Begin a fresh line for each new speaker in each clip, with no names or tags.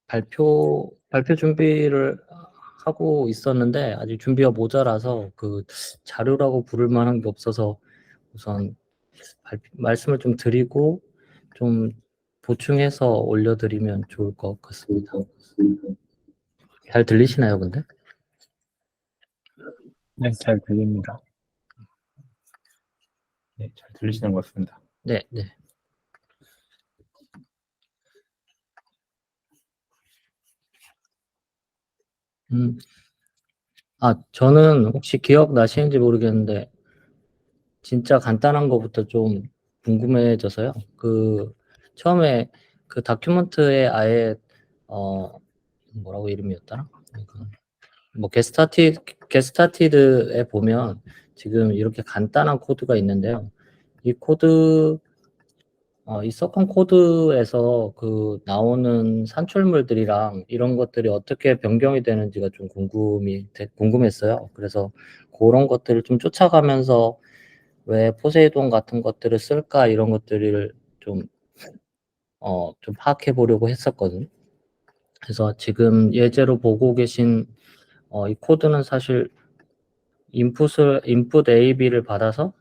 발표 준비를 하고 있었는데 아직 준비가 모자라서 그 자료라고 부를 만한 게 없어서 우선 말씀을 좀 드리고 좀 보충해서 올려드리면 좋을 것 같습니다. 잘 들리시나요, 근데?
네, 잘 들립니다. 네, 잘 들리시는 것 같습니다.
네, 네. 저는 혹시 기억나시는지 모르겠는데 진짜 간단한 거부터 좀 궁금해져서요. 처음에 그 다큐멘트에 아예 뭐라고 이름이었더라? 뭐 게스타티드에 보면 지금 이렇게 간단한 코드가 있는데요. 이 코드 이 서컨 코드에서 그 나오는 산출물들이랑 이런 것들이 어떻게 변경이 되는지가 좀 궁금했어요. 그래서 그런 것들을 좀 쫓아가면서 왜 포세이돈 같은 것들을 쓸까 이런 것들을 좀 파악해 보려고 했었거든요. 그래서 지금 예제로 보고 계신 이 코드는 사실 인풋 A, B를 받아서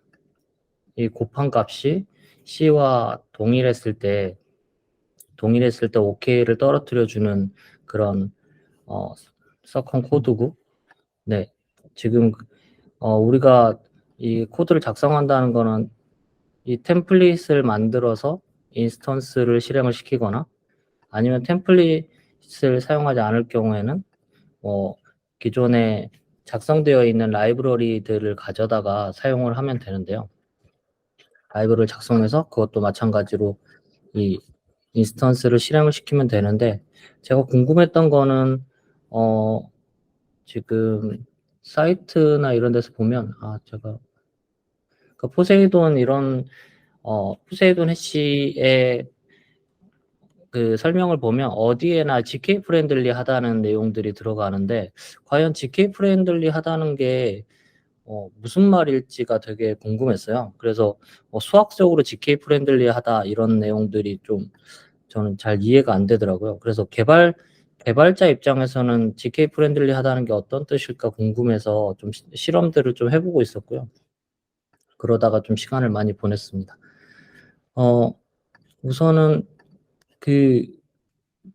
이 곱한 값이 C와 동일했을 때 OK를 떨어뜨려 주는 그런 서컨 코드고, 네, 지금 우리가 이 코드를 작성한다는 거는 이 템플릿을 만들어서 인스턴스를 실행을 시키거나 아니면 템플릿을 사용하지 않을 경우에는 기존에 작성되어 있는 라이브러리들을 가져다가 사용을 하면 되는데요. 라이브러리를 작성해서 그것도 마찬가지로 이 인스턴스를 실행을 시키면 되는데, 제가 궁금했던 거는 지금 사이트나 이런 데서 보면 제가 그 포세이돈 해시의 그 설명을 보면 어디에나 GK 프렌들리 하다는 내용들이 들어가는데, 과연 GK 프렌들리 하다는 게 무슨 말일지가 되게 궁금했어요. 그래서 수학적으로 GK 프렌들리 하다 이런 내용들이 좀 저는 잘 이해가 안 되더라고요. 그래서 개발자 입장에서는 GK 프렌들리 하다는 게 어떤 뜻일까 궁금해서 좀 실험들을 좀 해보고 있었고요. 그러다가 좀 시간을 많이 보냈습니다. 우선은 그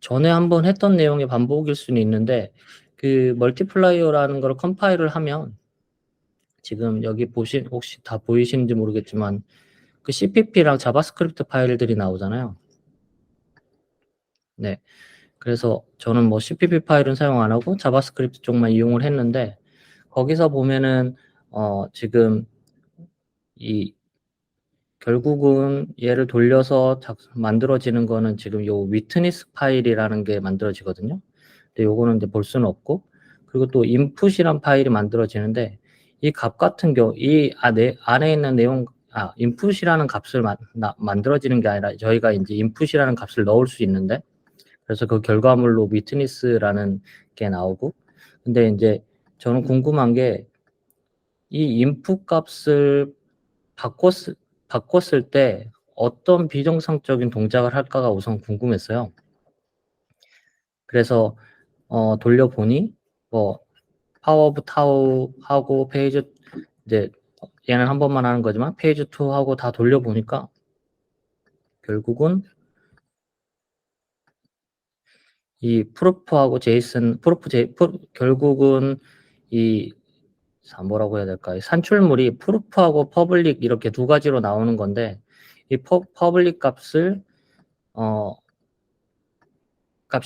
전에 한번 했던 내용의 반복일 수는 있는데, 그 멀티플라이어라는 걸 컴파일을 하면 지금 여기 혹시 다 보이시는지 모르겠지만 그 CPP랑 자바스크립트 파일들이 나오잖아요. 네. 그래서 저는 뭐 CPP 파일은 사용 안 하고 자바스크립트 쪽만 이용을 했는데, 거기서 보면은 지금 결국은 얘를 돌려서 만들어지는 거는 지금 요 위트니스 파일이라는 게 만들어지거든요. 근데 요거는 이제 볼 수는 없고, 그리고 또 인풋이란 파일이 만들어지는데 이 값 같은 경우 안에 있는 내용 인풋이라는 값을 만들어지는 게 아니라 저희가 이제 인풋이라는 값을 넣을 수 있는데, 그래서 그 결과물로 위트니스라는 게 나오고, 근데 이제 저는 궁금한 게 이 인풋 값을 바꿨을 때 어떤 비정상적인 동작을 할까가 우선 궁금했어요. 그래서 돌려보니 뭐 파워 오브 타우 하고 페이지 이제 얘는 한 번만 하는 거지만 페이지 2 하고 다 돌려보니까 결국은 이 프로프하고 제이슨 결국은 이 뭐라고 해야 될까? 산출물이 프루프하고 퍼블릭 이렇게 두 가지로 나오는 건데, 이 퍼블릭 값을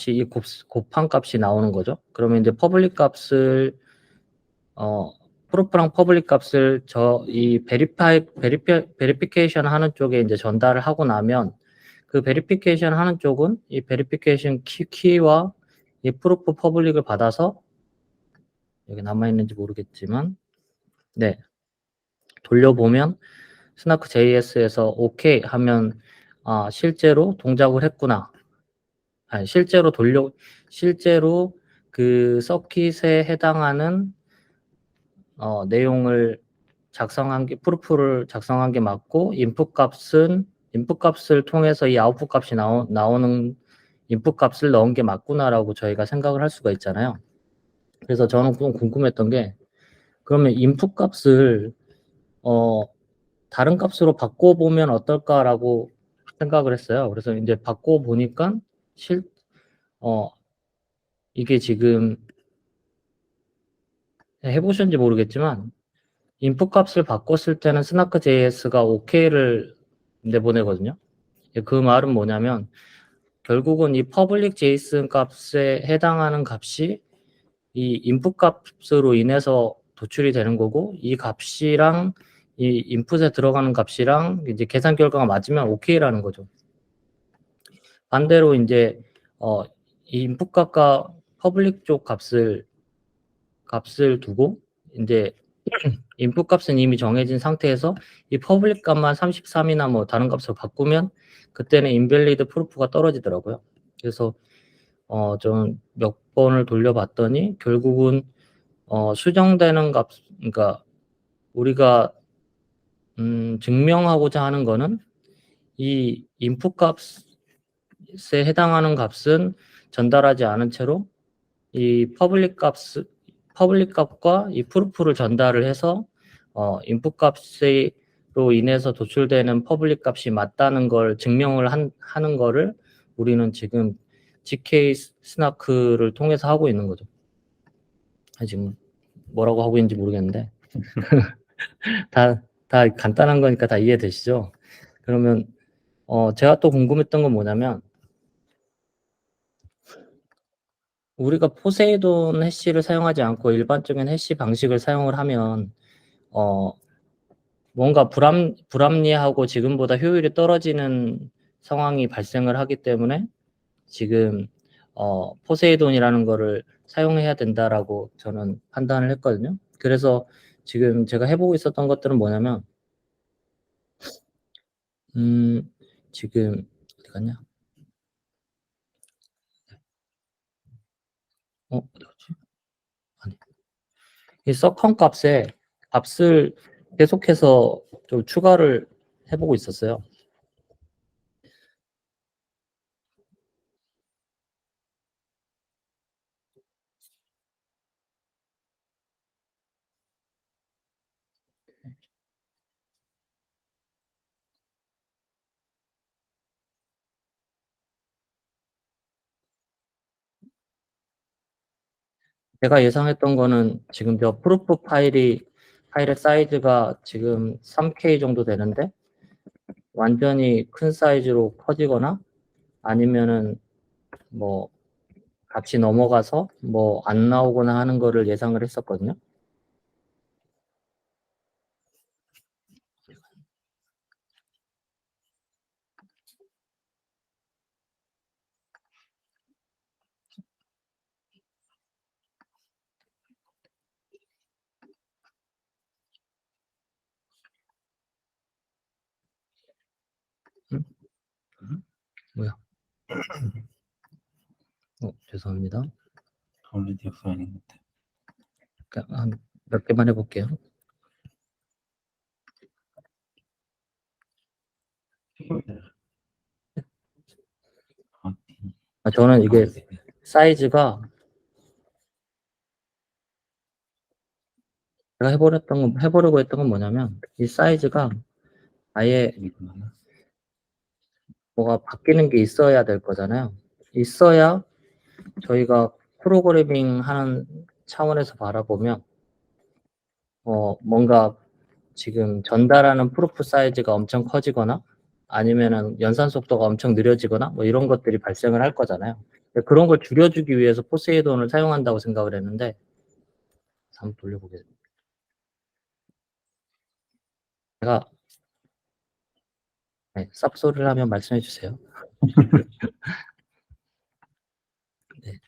이 곱한 값이 나오는 거죠. 그러면 이제 퍼블릭 값을 프루프랑 퍼블릭 값을 이 베리피케이션 하는 쪽에 이제 전달을 하고 나면, 그 베리피케이션 하는 쪽은 이 베리피케이션 키와 이 프루프 퍼블릭을 받아서 여기 남아 있는지 모르겠지만, 네, 돌려보면 스나크 JS에서 OK 하면 실제로 동작을 했구나. 실제로 그 서킷에 해당하는 내용을 프루프를 작성한 게 맞고, 인풋 값을 통해서 이 아웃풋 값이 나오는 인풋 값을 넣은 게 맞구나라고 저희가 생각을 할 수가 있잖아요. 그래서 저는 좀 궁금했던 게 그러면 인풋 값을 다른 값으로 바꿔보면 어떨까라고 생각을 했어요. 그래서 이제 바꿔보니까 이게 지금 해보셨는지 모르겠지만 인풋 값을 바꿨을 때는 스나크 JS가 OK를 내보내거든요. 그 말은 뭐냐면 결국은 이 퍼블릭 제이슨 값에 해당하는 값이 이 인풋 값으로 인해서 도출이 되는 거고 이 값이랑 이 인풋에 들어가는 값이랑 이제 계산 결과가 맞으면 OK라는 거죠. 반대로 이제 이 인풋 값과 퍼블릭 쪽 값을 두고 이제 인풋 값은 이미 정해진 상태에서 이 퍼블릭 값만 33이나 뭐 다른 값으로 바꾸면 그때는 인밸리드 프루프가 떨어지더라고요. 그래서 좀 몇 번을 돌려봤더니 결국은 수정되는 값, 그러니까 우리가 증명하고자 하는 거는 이 인풋 값에 해당하는 값은 전달하지 않은 채로 이 퍼블릭 값과 이 프루프를 전달을 해서 인풋 값으로 인해서 도출되는 퍼블릭 값이 맞다는 걸 증명을 하는 거를 우리는 지금 GK 스나크를 통해서 하고 있는 거죠. 지금 뭐라고 하고 있는지 모르겠는데 다 간단한 거니까 다 이해되시죠? 그러면 제가 또 궁금했던 건 뭐냐면 우리가 포세이돈 해시를 사용하지 않고 일반적인 해시 방식을 사용을 하면 뭔가 불합리하고 지금보다 효율이 떨어지는 상황이 발생을 하기 때문에 지금 포세이돈이라는 거를 사용해야 된다라고 저는 판단을 했거든요. 그래서 지금 제가 해보고 있었던 것들은 뭐냐면 지금 어디 갔냐? 어디 갔지? 아니, 이 서컨 값을 계속해서 좀 추가를 해보고 있었어요. 제가 예상했던 거는 지금 저 프루프 파일의 사이즈가 지금 3K 정도 되는데 완전히 큰 사이즈로 커지거나 아니면은 뭐 값이 넘어가서 뭐 안 나오거나 하는 거를 예상을 했었거든요. 음? 뭐야? 죄송합니다.
올리디오 아닌 것 같아.
한 몇 개만 해볼게요. 저는 이게 사이즈가 제가 해보려고 했던 건 뭐냐면 이 사이즈가 아예 뭐가 바뀌는 게 있어야 될 거잖아요. 있어야 저희가 프로그래밍 하는 차원에서 바라보면 뭔가 지금 전달하는 프로프 사이즈가 엄청 커지거나 아니면은 연산 속도가 엄청 느려지거나 뭐 이런 것들이 발생을 할 거잖아요. 그런 걸 줄여주기 위해서 포세이돈을 사용한다고 생각을 했는데 한번 돌려보겠습니다. 제가 쌉소리를 하면 말씀해 주세요. 네.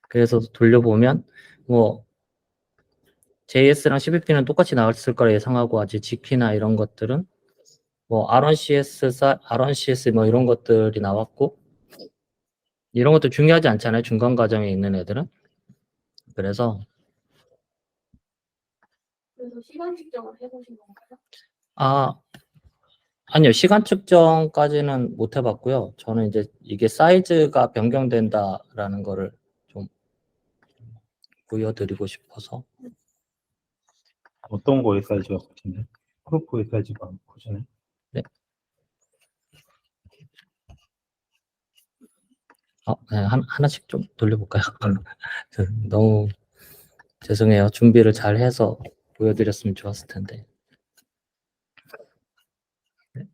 그래서 돌려보면 뭐 JS랑 CBP는 똑같이 나왔을 거라 예상하고 아직 GK나 이런 것들은 뭐 RONCS 뭐 이런 것들이 나왔고 이런 것도 중요하지 않잖아요. 중간 과정에 있는 애들은. 그래서
시간 측정을 해보신 건가요?
아 아니요, 시간 측정까지는 못 해봤고요. 저는 이제 이게 사이즈가 변경된다라는 거를 좀 보여드리고 싶어서.
어떤 거의 사이즈가 커지네? 프로포의 사이즈가 커지네.
네. 네, 하나씩 좀 돌려볼까요? 너무 죄송해요. 준비를 잘 해서 보여드렸으면 좋았을 텐데. 네.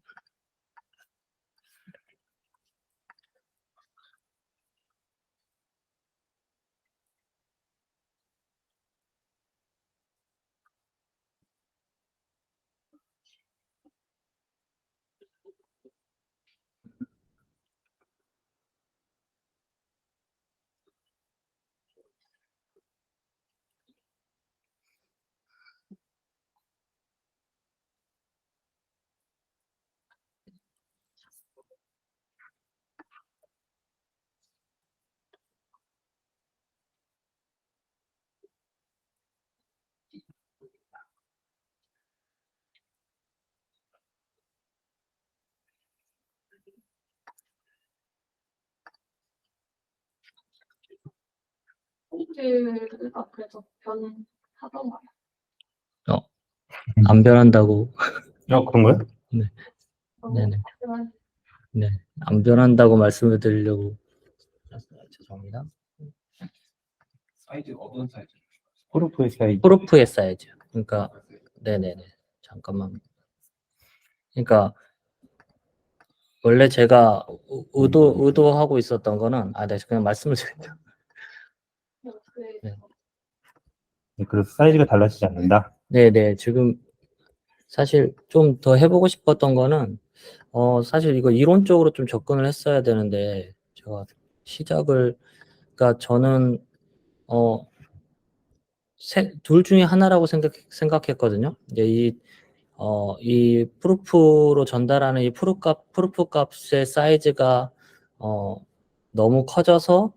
포인트가 그래서 변하던가요?
안 변한다고.
그런가요?
네네. 네, 안 변한다고 말씀을 드리려고. 죄송합니다.
사이즈 어떤 사이즈?
프로포의 사이즈.
프로프의 사이즈. 그러니까 네네네. 잠깐만. 그러니까 원래 제가 의도하고 있었던 거는 네, 그냥 말씀을 드릴게요. 네.
네, 그래서 사이즈가 달라지지 않는다.
네네. 지금 사실 좀 더 해보고 싶었던 거는 사실 이거 이론적으로 좀 접근을 했어야 되는데 제가 그러니까 저는 둘 중에 하나라고 생각했거든요. 이제 이 프루프로 전달하는 이 프루프 값의 사이즈가 너무 커져서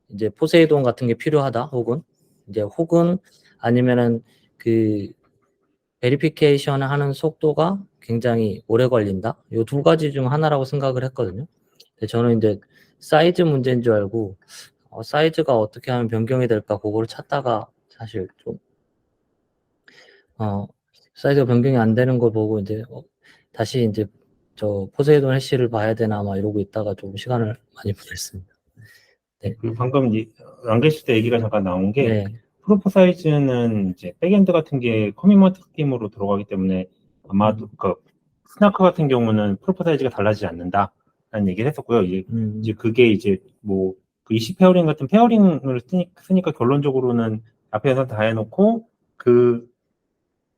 이제 포세이돈 같은 게 필요하다. 혹은 아니면은 그 베리피케이션 하는 속도가 굉장히 오래 걸린다. 이 두 가지 중 하나라고 생각을 했거든요. 근데 저는 이제 사이즈 문제인 줄 알고 사이즈가 어떻게 하면 변경이 될까 그거를 찾다가 사실 좀 사이즈가 변경이 안 되는 걸 보고 이제 다시 이제 저 포세이돈 해시를 봐야 되나 막 이러고 있다가 좀 시간을 많이 보냈습니다. 네.
그리고 방금 안 계실 때 얘기가 잠깐 나온 게
네.
프로포 사이즈는 이제 백엔드 같은 게 커미먼트 스킴으로 들어가기 때문에 아마도 그 스나크 같은 경우는 프로포 사이즈가 달라지지 않는다라는 얘기를 했었고요. 이제 그게 이제 뭐 그 이시 페어링 같은 페어링을 쓰니까 결론적으로는 앞에서 다 해놓고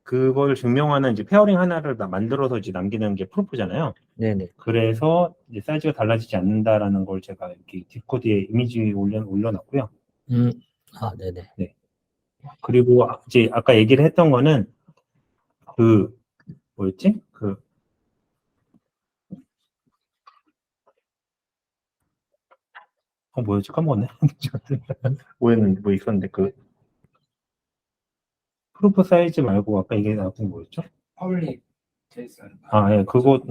그걸 증명하는 이제 페어링 하나를 만들어서 이제 남기는 게 프로포잖아요.
네네.
그래서 이제 사이즈가 달라지지 않는다라는 걸 제가 이렇게 디코드에 이미지 올려놨고요.
네네.
네. 그리고 이제 아까 얘기를 했던 거는 뭐였지? 뭐였지? 까먹었네. 뭐 있었는데 프로포 사이즈 말고 아까 얘기 나왔던 게 뭐였죠?
퍼블릭 제이슨.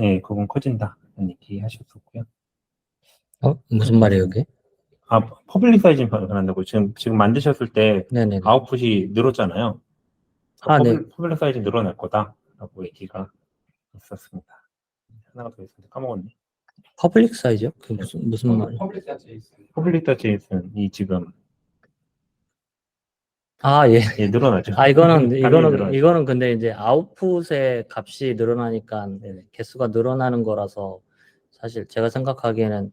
예, 그건 커진다. 라는 얘기 하셨었고요.
무슨 말이에요, 그게?
퍼블릭 사이즈는 변한다고. 지금 만드셨을 때
네네네.
아웃풋이 늘었잖아요.
네.
퍼블릭 사이즈 늘어날 거다라고 얘기가 있었습니다. 하나가 더 있었는데 까먹었네.
퍼블릭 사이즈요? 그게 무슨 말이에요?
퍼블릭 제이슨.
퍼블릭 제이슨이 지금
예.
늘어나죠.
이거는 근데 이제 아웃풋의 값이 늘어나니까 개수가 늘어나는 거라서 사실 제가 생각하기에는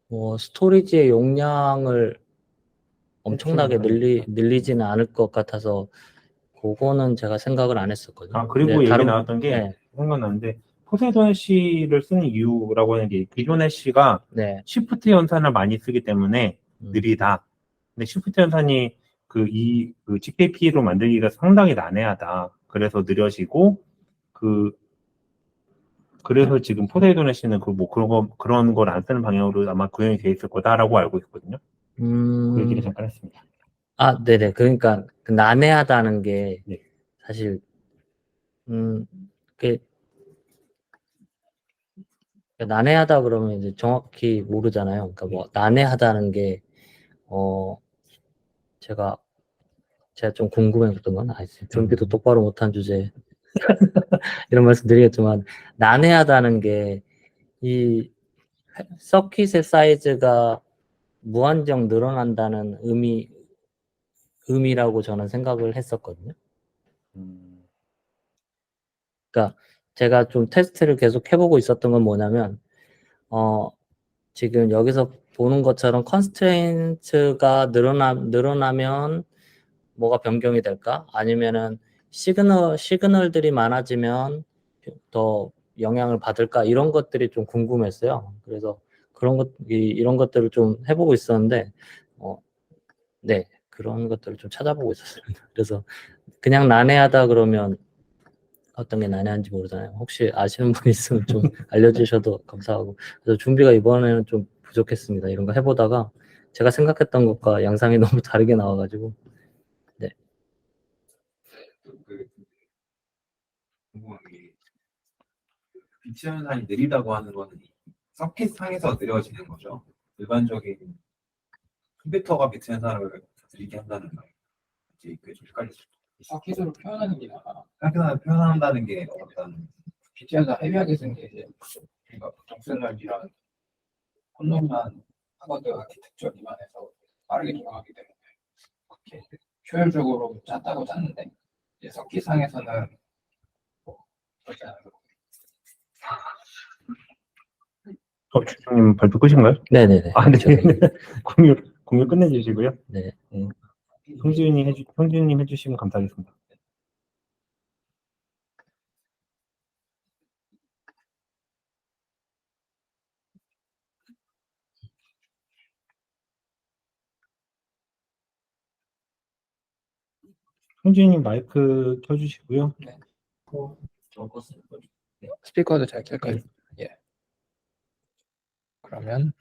뭐 스토리지의 용량을 엄청나게 늘리지는 않을 것 같아서 그거는 제가 생각을 안 했었거든요.
그리고
근데
얘기 나왔던 게 생각나는데 포세이돈 해시를 쓰는 이유라고 하는 게 기존 해시가
네.
시프트 연산을 많이 쓰기 때문에 느리다. 근데 시프트 연산이 그 GKP로 만들기가 상당히 난해하다. 그래서 느려지고 그래서 지금 포세이돈 해시는 그런 걸 안 쓰는 방향으로 아마 구현이 돼 있을 거다라고 알고 있거든요. 그 얘기를 잠깐 했습니다.
네네. 그러니까 그 난해하다는 게
네.
사실 그 난해하다 그러면 이제 정확히 모르잖아요. 그러니까 뭐 난해하다는 게 제가 좀 궁금했던 건 준비도 똑바로 못한 주제 이런 말씀 드리겠지만 난해하다는 게 이 서킷의 사이즈가 무한정 늘어난다는 의미라고 저는 생각을 했었거든요. 그러니까 제가 좀 테스트를 계속 해보고 있었던 건 뭐냐면 지금 여기서 보는 것처럼 컨스트레인트가 늘어나면 뭐가 변경이 될까? 아니면은 시그널들이 많아지면 더 영향을 받을까? 이런 것들이 좀 궁금했어요. 그래서 이런 것들을 좀 해보고 있었는데, 네, 그런 것들을 좀 찾아보고 있었습니다. 그래서 그냥 난해하다 그러면 어떤 게 난해한지 모르잖아요. 혹시 아시는 분 있으면 좀 알려주셔도 감사하고. 그래서 준비가 이번에는 좀 부족했습니다. 이런 거 해보다가 제가 생각했던 것과 양상이 너무 다르게 나와가지고. 네.
궁금한 게 빛의 현상이 느리다고 하는 거는 서킷 상에서 느려지는 거죠. 일반적인 컴퓨터가 빛의 현상을 느리게 한다는 거예요. 이제 그게 좀 헷갈렸어요.
서킷으로 표현하는 게
표현한다는 게 어떤
빛의 현상 헤비하게 쓴 게 이제 그러니까 보통 쓰는 이런 콘돔만 하거드 아키텍처 기반에서 빠르게 돌아가기 때문에 그렇게 효율적으로 짰다고 짰는데 이제 서킷상에서는 뭐 그렇지 않아요.
주장님 발표 끝인가요?
네네네.
아, 네.
저기,
공유 끝내주시고요.
네.
형준님 해주시면 감사하겠습니다. 형준님 마이크 켜주시고요.
스피커도 잘 켤까요? 예. 그러면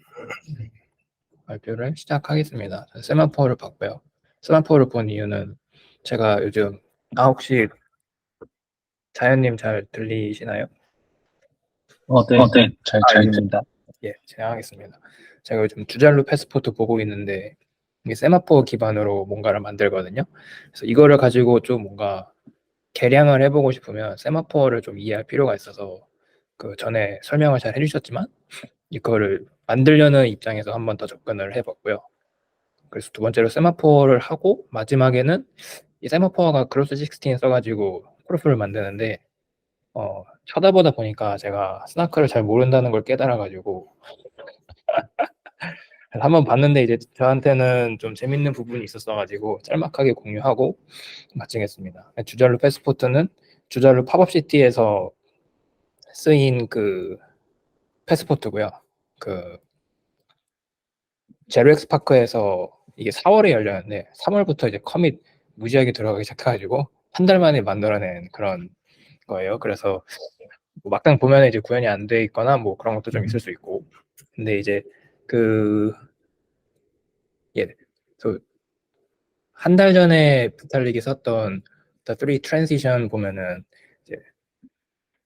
발표를 시작하겠습니다. 세마포를 봤고요. 세마포를 본 이유는 제가 요즘 혹시 자연님 잘 들리시나요?
네. 잘 들립니다.
예, 진행하겠습니다. 제가 요즘 주잘루 패스포트 보고 있는데 이게 세마포 기반으로 뭔가를 만들거든요. 그래서 이거를 가지고 좀 뭔가 개량을 해보고 싶으면 세마포를 좀 이해할 필요가 있어서 그 전에 설명을 잘 해주셨지만 이거를 만들려는 입장에서 한 번 더 접근을 해봤고요. 그래서 두 번째로 세마포를 하고 마지막에는 이 세마포가 크로스 16 써가지고 프로프를 만드는데 쳐다보다 보니까 제가 스나크를 잘 모른다는 걸 깨달아가지고 한번 봤는데 이제 저한테는 좀 재밌는 부분이 있었어가지고 짤막하게 공유하고 마치겠습니다. 주잘루 패스포트는 주잘루 팝업시티에서 쓰인 그 패스포트고요. 그 제로엑스 파크에서 이게 4월에 열렸는데 3월부터 이제 커밋 무지하게 들어가기 시작해가지고 한 달 만에 만들어낸 그런 거예요. 그래서 뭐 막상 보면 이제 구현이 안 돼 있거나 뭐 그런 것도 좀 있을 수 있고, 근데 이제 한 달 전에 비탈릭이 썼던 The Three Transition 보면은 이제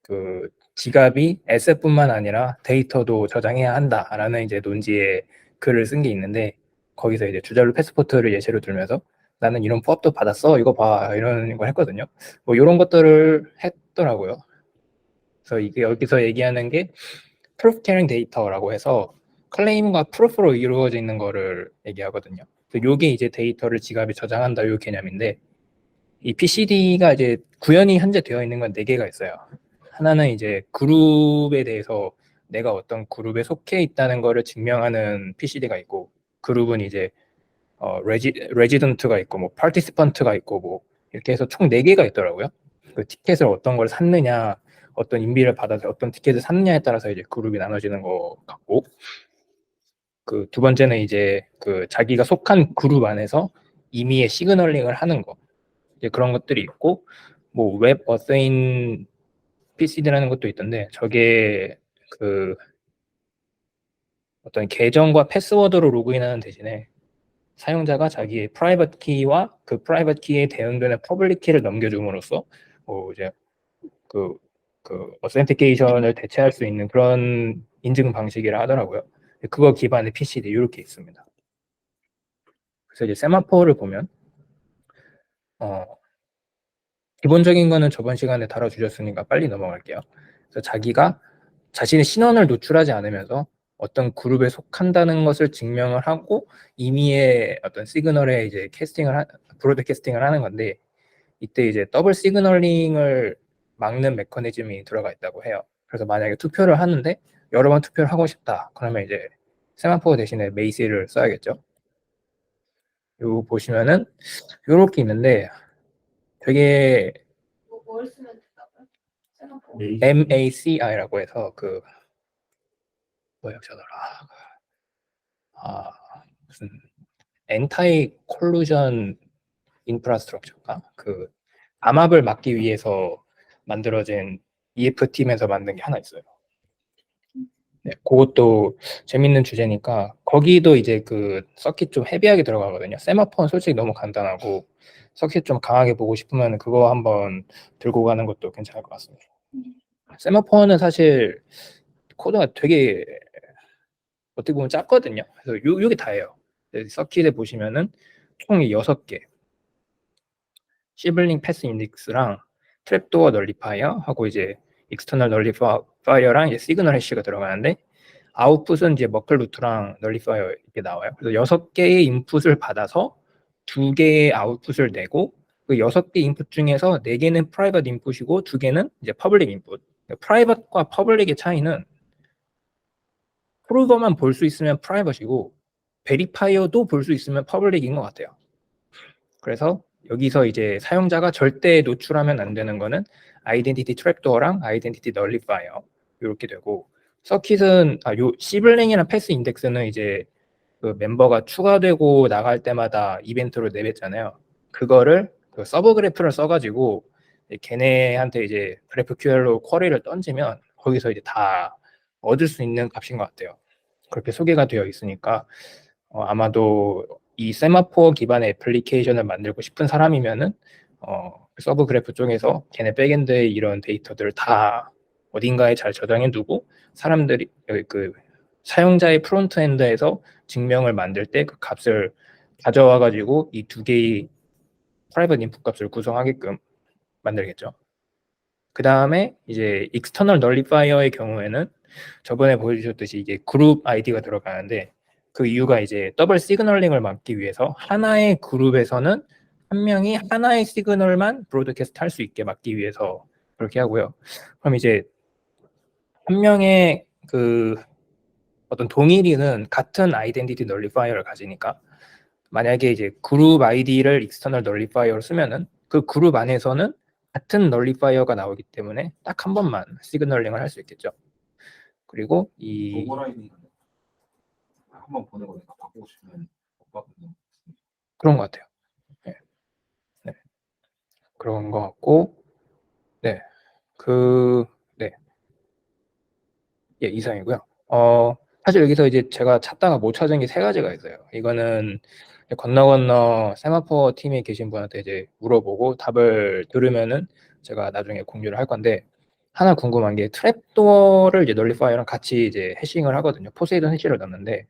그 지갑이 에셋뿐만 아니라 데이터도 저장해야 한다라는 이제 논지의 글을 쓴 게 있는데 거기서 이제 주잘루 패스포트를 예시로 들면서 나는 이런 포업도 받았어 이거 봐 이런 걸 했거든요. 뭐 이런 것들을 했더라고요. 그래서 이게 여기서 얘기하는 게 프루프 캐링 데이터라고 해서 클레임과 프루프로 이루어져 있는 거를 얘기하거든요. 그래서 요게 이제 데이터를 지갑에 저장한다 요 개념인데 이 PCD가 이제 구현이 현재 되어 있는 건 4개가 있어요. 하나는 이제 그룹에 대해서 내가 어떤 그룹에 속해 있다는 거를 증명하는 PCD가 있고, 그룹은 이제 레지던트가 있고 뭐 파티시펀트가 있고 뭐 이렇게 해서 총 4개가 있더라고요. 그 티켓을 어떤 걸 샀느냐, 어떤 인비를 받아서 어떤 티켓을 샀느냐에 따라서 이제 그룹이 나눠지는 것 같고, 그 두 번째는 이제 그 자기가 속한 그룹 안에서 임의의 시그널링을 하는 거, 이제 그런 것들이 있고, 뭐 웹 어세인 PCD라는 것도 있던데 저게 그 어떤 계정과 패스워드로 로그인하는 대신에 사용자가 자기의 프라이빗 키와 그 프라이빗 키에 대응되는 퍼블릭 키를 넘겨줌으로써 뭐 이제 그 어센티케이션을 대체할 수 있는 그런 인증 방식이라 하더라고요. 그거 기반의 PCD 이렇게 있습니다. 그래서 이제 세마포를 보면 기본적인 거는 저번 시간에 다뤄주셨으니까 빨리 넘어갈게요. 그래서 자기가 자신의 신원을 노출하지 않으면서 어떤 그룹에 속한다는 것을 증명을 하고 임의의 어떤 시그널에 이제 브로드캐스팅을 하는 건데, 이때 이제 더블 시그널링을 막는 메커니즘이 들어가 있다고 해요. 그래서 만약에 투표를 하는데 여러 번 투표를 하고 싶다, 그러면 이제 세마포 대신에 메이시를 써야겠죠. 요 보시면은 요렇게 있는데 되게
뭘 쓰면 된다고요? 세마포.
MACI라고 해서 그 뭐야 저더라 무슨 엔타이 콜루전 인프라스트럭처인가, 그 암압을 막기 위해서 만들어진 EF팀에서 만든 게 하나 있어요. 네, 그것도 재밌는 주제니까 거기도 이제 그 서킷 좀 헤비하게 들어가거든요. 세마포는 솔직히 너무 간단하고 서킷 좀 강하게 보고 싶으면 그거 한번 들고 가는 것도 괜찮을 것 같습니다. 세마포는 사실 코드가 되게 어떻게 보면 작거든요. 그래서 요게 다예요. 서킷에 보시면은 총 6개 시블링 패스 인덱스랑 트랩도어 널리파이어 하고 이제 익스터널 널리파이어랑 이제 시그널 해시가 들어가는데, 아웃풋은 이제 머클 루트랑 널리파이어 이렇게 나와요. 그래서 6개의 인풋을 받아서 2개의 아웃풋을 내고 그 6개 인풋 중에서 4개는 프라이빗 인풋이고 2개는 이제 퍼블릭 인풋. 프라이빗과 퍼블릭의 차이는 프로버만 볼 수 있으면 프라이빗이고 베리파이어도 볼 수 있으면 퍼블릭인 것 같아요. 그래서 여기서 이제 사용자가 절대 노출하면 안 되는 거는 아이덴티티 트랩도어랑 아이덴티티 널리파이어 이렇게 되고, 서킷은 요 시블링이랑 패스 인덱스는 이제 그 멤버가 추가되고 나갈 때마다 이벤트로 내뱉잖아요. 그거를 그 서브 그래프를 써가지고 걔네한테 이제 GraphQL로 쿼리를 던지면 거기서 이제 다 얻을 수 있는 값인 것 같아요. 그렇게 소개가 되어 있으니까 아마도 이 세마포 기반의 애플리케이션을 만들고 싶은 사람이면은 서브 그래프 쪽에서 걔네 백엔드의 이런 데이터들을 다 어딘가에 잘 저장해 두고 사람들이 그 사용자의 프론트엔드에서 증명을 만들 때 그 값을 가져와 가지고 이 2개의 프라이빗 인풋 값을 구성하게끔 만들겠죠. 그 다음에 이제 익스터널 널리파이어의 경우에는 저번에 보여주셨듯이 이게 그룹 아이디가 들어가는데, 그 이유가 이제 더블 시그널링을 막기 위해서 하나의 그룹에서는 한 명이 하나의 시그널만 브로드캐스트 할 수 있게 막기 위해서 그렇게 하고요. 그럼 이제 한 명의 그 어떤 동일인은 같은 아이덴티티 널리파이어를 가지니까 만약에 이제 그룹 아이디를 익스터널 널리파이어로 쓰면은 그 그룹 안에서는 같은 널리파이어가 나오기 때문에 딱 한 번만 시그널링을 할 수 있겠죠. 그리고 이
오버라이딩 한번 보내고 내가 바꾸고 싶으면 못 바꾸는.
그런 것 같아요. 네. 네. 그런 것 같고, 네. 네. 예, 이상이고요. 사실 여기서 이제 제가 찾다가 못 찾은 게 3가지가 있어요. 이거는 건너 세마포 팀에 계신 분한테 이제 물어보고 답을 들으면은 제가 나중에 공유를 할 건데, 하나 궁금한 게 트랩도어를 이제 널리파이어랑 같이 이제 해싱을 하거든요. 포세이돈 해시를 넣는데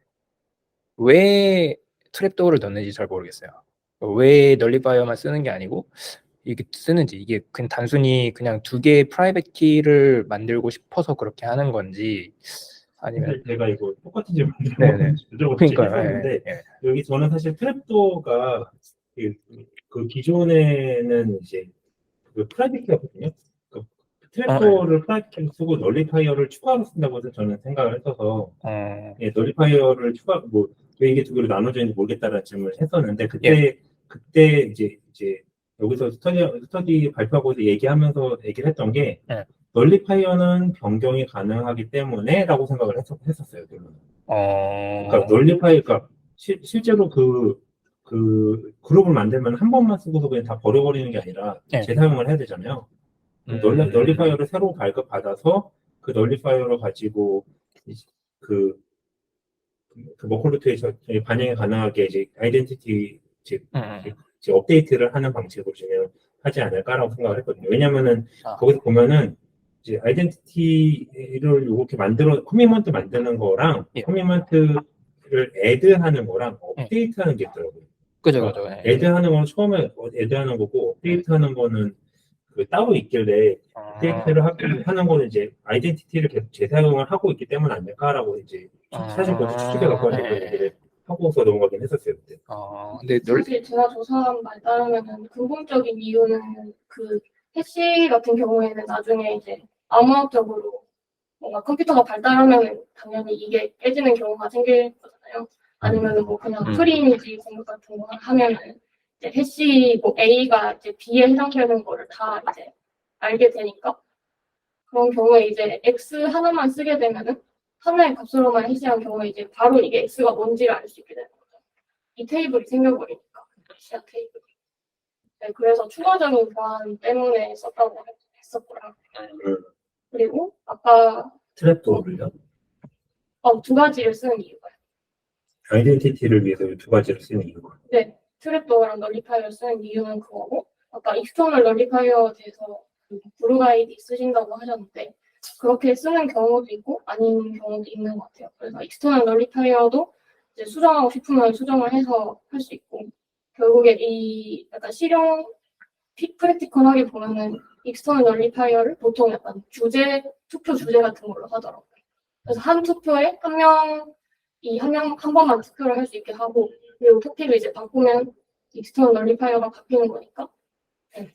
왜 트랩도어를 넣는지 잘 모르겠어요. 왜 널리파이어만 쓰는 게 아니고 이게 쓰는지, 이게 그냥 단순히 그냥 2개의 프라이빗 키를 만들고 싶어서 그렇게 하는 건지 아니면
사실 제가 이거 똑같은 질문
네네.
여쭤보고
그러니까요.
했었는데
예.
여기 저는 사실 트랩도어가 그 기존에는 이제 그 프라이빗 키거든요. 그 트랩도어를 프라이빗 키로 쓰고 널리파이어를 추가로 쓴다고 해서 저는 생각을 했어서 예, 널리파이어를 추가 왜 이게 2개로 나눠져 있는지 모르겠다라는 질문을 했었는데 그때 이제 여기서 스터디 발표하고 얘기하면서 얘기를 했던 게
예.
널리파이어는 변경이 가능하기 때문에라고 생각을 했었어요. 그러니까 그러니까 실제로 그 그룹을 만들면 한 번만 쓰고서 그냥 다 버려버리는 게 아니라
예.
재사용을 해야 되잖아요. 널리파이어를 새로 발급받아서 그 널리파이어를 가지고 그 머클루트에 반영이 가능하게 이제 아이덴티티 이제 업데이트를 하는 방식으로 진행을 하지 않을까라고 생각을 했거든요. 왜냐면은
아.
거기서 보면은 이제 아이덴티티를 이렇게 커미먼트 만드는 거랑
예.
커미먼트를 애드하는 거랑
예.
업데이트하는 게 있더라고요.
그죠,
그러니까
그죠. 예.
애드하는 거는 처음에 애드하는 거고 업데이트하는 거는 그 따로 있길래 업데이트를 하는 거는 이제 아이덴티티를 계속 재사용을 하고 있기 때문 아닐까라고 이제 사실 그것도 추측해 갖고
예,
그런
예.
얘기를 하고서 넘어가긴 했었어요 그때.
근데
사실 제가 조사한 말 따르면은 근본적인 이유는 그 해시 같은 경우에는 나중에 이제 암호학적으로 뭔가 컴퓨터가 발달하면 당연히 이게 깨지는 경우가 생길 거잖아요. 아니면은 뭐 그냥 프리이미지 공격 같은 거 하면은 이제 해시 뭐 A가 이제 B에 해당되는 거를 다 이제 알게 되니까 그런 경우에 이제 X 하나만 쓰게 되면은 하나의 값으로만 해시한 경우에 이제 바로 이게 X가 뭔지를 알 수 있게 되는 거죠. 이 테이블이 생겨버리니까 시작 테이블. 네, 그래서 추가적인 보안 때문에 썼다고 했었고요. 그리고 아까
트랩도어를요?
두 가지를 쓰는 이유가
아이덴티티를 위해서 이 두 가지를 쓰는 이유가.
네, 트랩도어랑 널리파이어를 쓰는 이유는 그거고 아까 익스터널 널리파이어에 대해서 브루가이디 쓰신다고 하셨는데 그렇게 쓰는 경우도 있고 아닌 경우도 있는 것 같아요. 그래서 익스터널 널리파이어도 이제 수정하고 싶으면 수정을 해서 할 수 있고 결국에 이 약간 실용 프랙티컬하게 보면은 익스터널 널리파이어를 보통 약간 투표 주제 같은 걸로 하더라고요. 그래서 한 투표에 한 번만 투표를 할 수 있게 하고 그리고 토픽을 이제 바꾸면 익스터널 널리파이어가 바뀌는 거니까 네.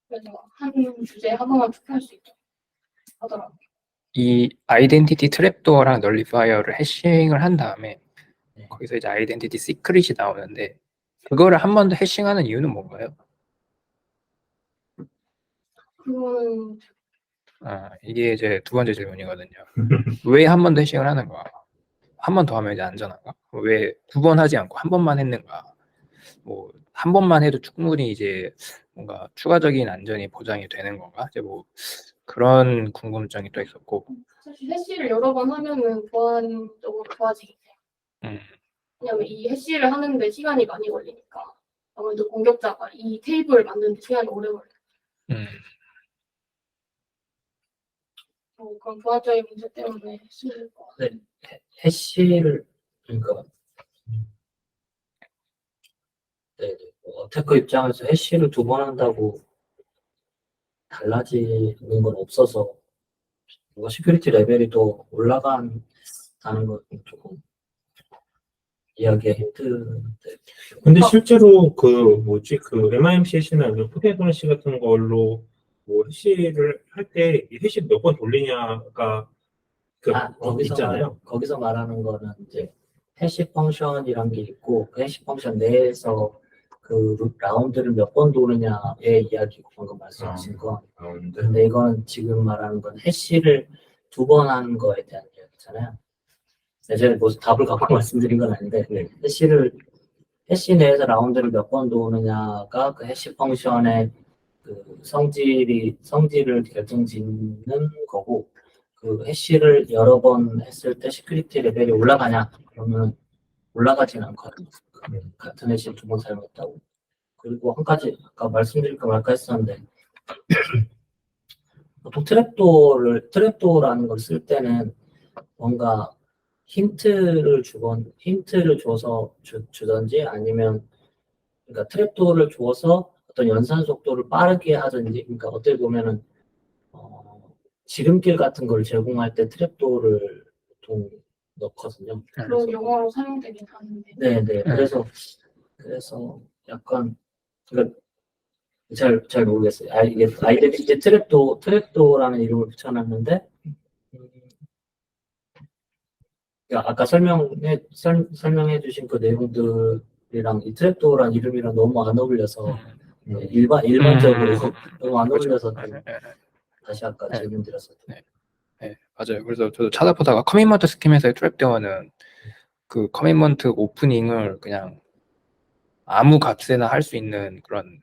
그래서 한 주제에 한 번만 투표할 수 있게 하더라고요.
이 아이덴티티 트랩도어랑 널리파이어를 해싱을 한 다음에
네.
거기서 이제 아이덴티티 시크릿이 나오는데 그거를 한 번 더 해싱하는 이유는 뭔가요?
그거는
이게 이제 두 번째 질문이거든요. 왜 한 번 더 해싱을 하는가? 한 번 더 하면 이제 안전한가? 왜 두 번 하지 않고 한 번만 했는가? 뭐 한 번만 해도 충분히 이제 뭔가 추가적인 안전이 보장이 되는 건가? 이제 뭐 그런 궁금증이 또 있었고.
사실 해시를 여러 번 하면은 보안적으로 좋아지긴 해요.
음.
왜냐면 이 해시를 하는데 시간이 많이 걸리니까 아무래도 공격자가 이 테이블을 만드는데 시간이 오래 걸려요. 그런 보안적인 문제 때문에 쓰는 거 같아요.
해시를 그러니까 네, 어태커 입장에서 해시를 두 번 한다고 달라지는 건 없어서 뭔가 시큐리티 레벨이 더 올라간다는 건 조금 이야기가 힘든데.
근데 실제로 그 MIMC나 포테이토시 같은 걸로 뭐 해시를 할 때 이 해시 몇 번 돌리냐가
거기서 말하는 거는 이제 해시 펑션이란 게 있고 그 해시 펑션 내에서 그 라운드를 몇 번 도느냐의 이야기고 방금 말씀하신 거. 근데 이건 지금 말하는 건 해시를 두 번 하는 거에 대한 이야기잖아요. 제가 뭐 답을 갖고 말씀드린 건 아닌데 해시 내에서 라운드를 몇 번 도느냐가 그 해시 펑션의 그 성질을 결정짓는 거고 그 해시를 여러 번 했을 때 시큐리티 레벨이 올라가냐 그러면 올라가지는 않거든요. 같은 해시를 두 번 사용했다고. 그리고 한 가지 아까 말씀드릴까 말까 했었는데 보통 트랩도어라는 걸 쓸 때는 뭔가 힌트를 줘서 주던지 아니면 그러니까 트랩도어를 줘서 어떤 연산 속도를 빠르게 하든지 그러니까 어떻게 보면은 지름길 같은 걸 제공할 때 트랩도어를 보통 넣거든요.
그런 용어로 사용되긴 하는데.
네. 그래서 약간 그러니까 잘 모르겠어요. 이게 아이덴티티 트랩도어라는 이름을 붙여놨는데 그러니까 아까 설명해 주신 그 내용들이랑 이 트랩도어라는 이름이랑 너무 안 어울려서 일반적으로 너무 안 어울려서 좀 다시 아까 질문 드렸었죠.
네, 맞아요. 그래서 저도 찾아보다가 커밋먼트 스킴에서의 트랩도어는 그 커밋먼트 오프닝을 그냥 아무 값에나 할 수 있는 그런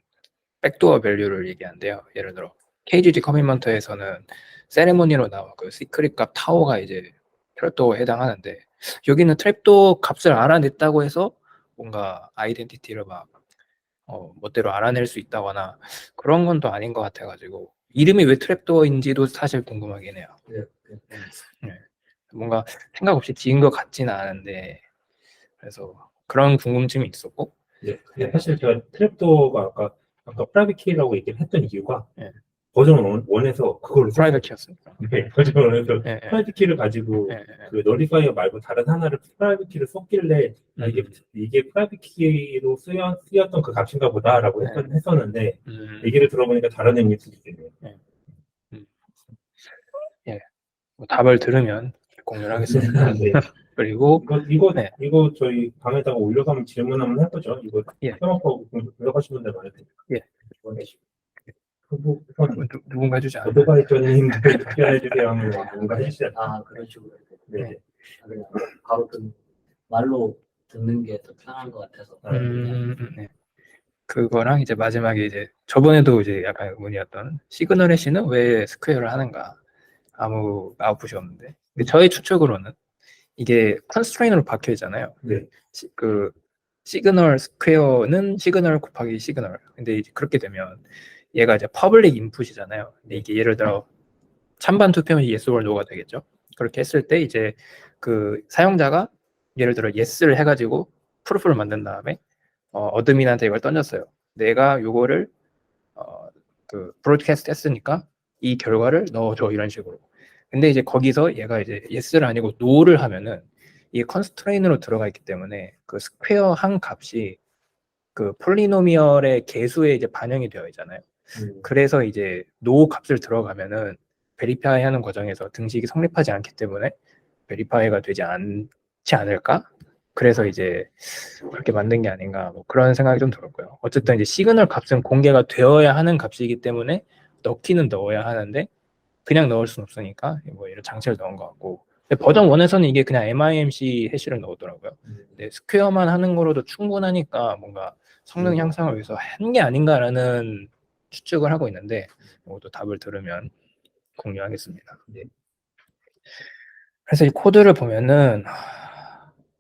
백도어 밸류를 얘기한대요. 예를 들어 KGG 커밋먼트에서는 세레모니로 나와 그 시크릿 값 타워가 이제 트랩도어에 해당하는데 여기는 트랩도어 값을 알아냈다고 해서 뭔가 아이덴티티를 막 멋대로 알아낼 수 있다거나 그런 건 또 아닌 것 같아가지고 이름이 왜 트랩도어인지도 사실 궁금하긴 해요. 네. 뭔가 생각 없이 지은 것 같지는 않은데 그래서 그런 궁금증이 있었고
네. 사실 제가 트랩도어가 아까 프라이빗 키라고 얘기를 했던 이유가
네.
버전 1에서 그걸로
프라이빗 키였으니까.
네, 버전 1에서
네,
프라이빗 키를 가지고 그 널리파이어 말고 다른 하나를 프라이빗 키를 썼길래 이게 프라이빗 키로 쓰였던 그 값인가 보다라고 했었는데 얘기를 들어보니까 다른 의미일 수도 있겠네요.
예, 뭐 답을 들으면 공유를 하겠습니다.
네.
그리고
이거 저희 방에다가 올려서 한번 질문 한번 해보죠. 이거
예.
해먹고 분석하신 분들 많을 테니까.
예. 누군가 해주지 않아요.
어드바이저님들 답변해주세요 하면 뭔가 해주시잖아요.
아, 그런 식으로.
네.
그냥 바로 말로 듣는 게 더 편한 것 같아서.
네. 그거랑 이제 마지막에 이제 저번에도 이제 약간 의문이었던 시그널 해시는 왜 스퀘어를 하는가 아무 아웃풋이 없는데 근데 저의 추측으로는 이게 컨스트레인으로 박혀 있잖아요.
네.
그 시그널 스퀘어는 시그널 곱하기 시그널. 근데 이제 그렇게 되면 얘가 이제 퍼블릭 인풋이잖아요. 근데 이게 예를 들어 찬반 투표면 yes or no가 되겠죠. 그렇게 했을 때 이제 그 사용자가 예를 들어 yes를 해가지고 프루프를 만든 다음에 어드민한테 이걸 던졌어요. 내가 요거를 그 브로드캐스트 했으니까 이 결과를 넣어줘 이런 식으로. 근데 이제 거기서 얘가 이제 yes를 아니고 no를 하면은 이게 컨스트레인으로 들어가 있기 때문에 그 스퀘어 한 값이 그 폴리노미얼의 개수에 이제 반영이 되어 있잖아요. 그래서 이제 no 값을 들어가면은 베리파이 하는 과정에서 등식이 성립하지 않기 때문에 베리파이가 되지 않지 않을까? 그래서 이제 그렇게 만든 게 아닌가 뭐 그런 생각이 좀 들었고요. 어쨌든 이제 시그널 값은 공개가 되어야 하는 값이기 때문에 넣기는 넣어야 하는데 그냥 넣을 수는 없으니까 뭐 이런 장치를 넣은 것 같고 근데 버전 1에서는 이게 그냥 MIMC 해시를 넣었더라고요. 근데 스퀘어만 하는 거로도 충분하니까 뭔가 성능 향상을 위해서 한 게 아닌가라는 추측을 하고 있는데 이것도 답을 들으면 공유하겠습니다. 그래서 이 코드를 보면은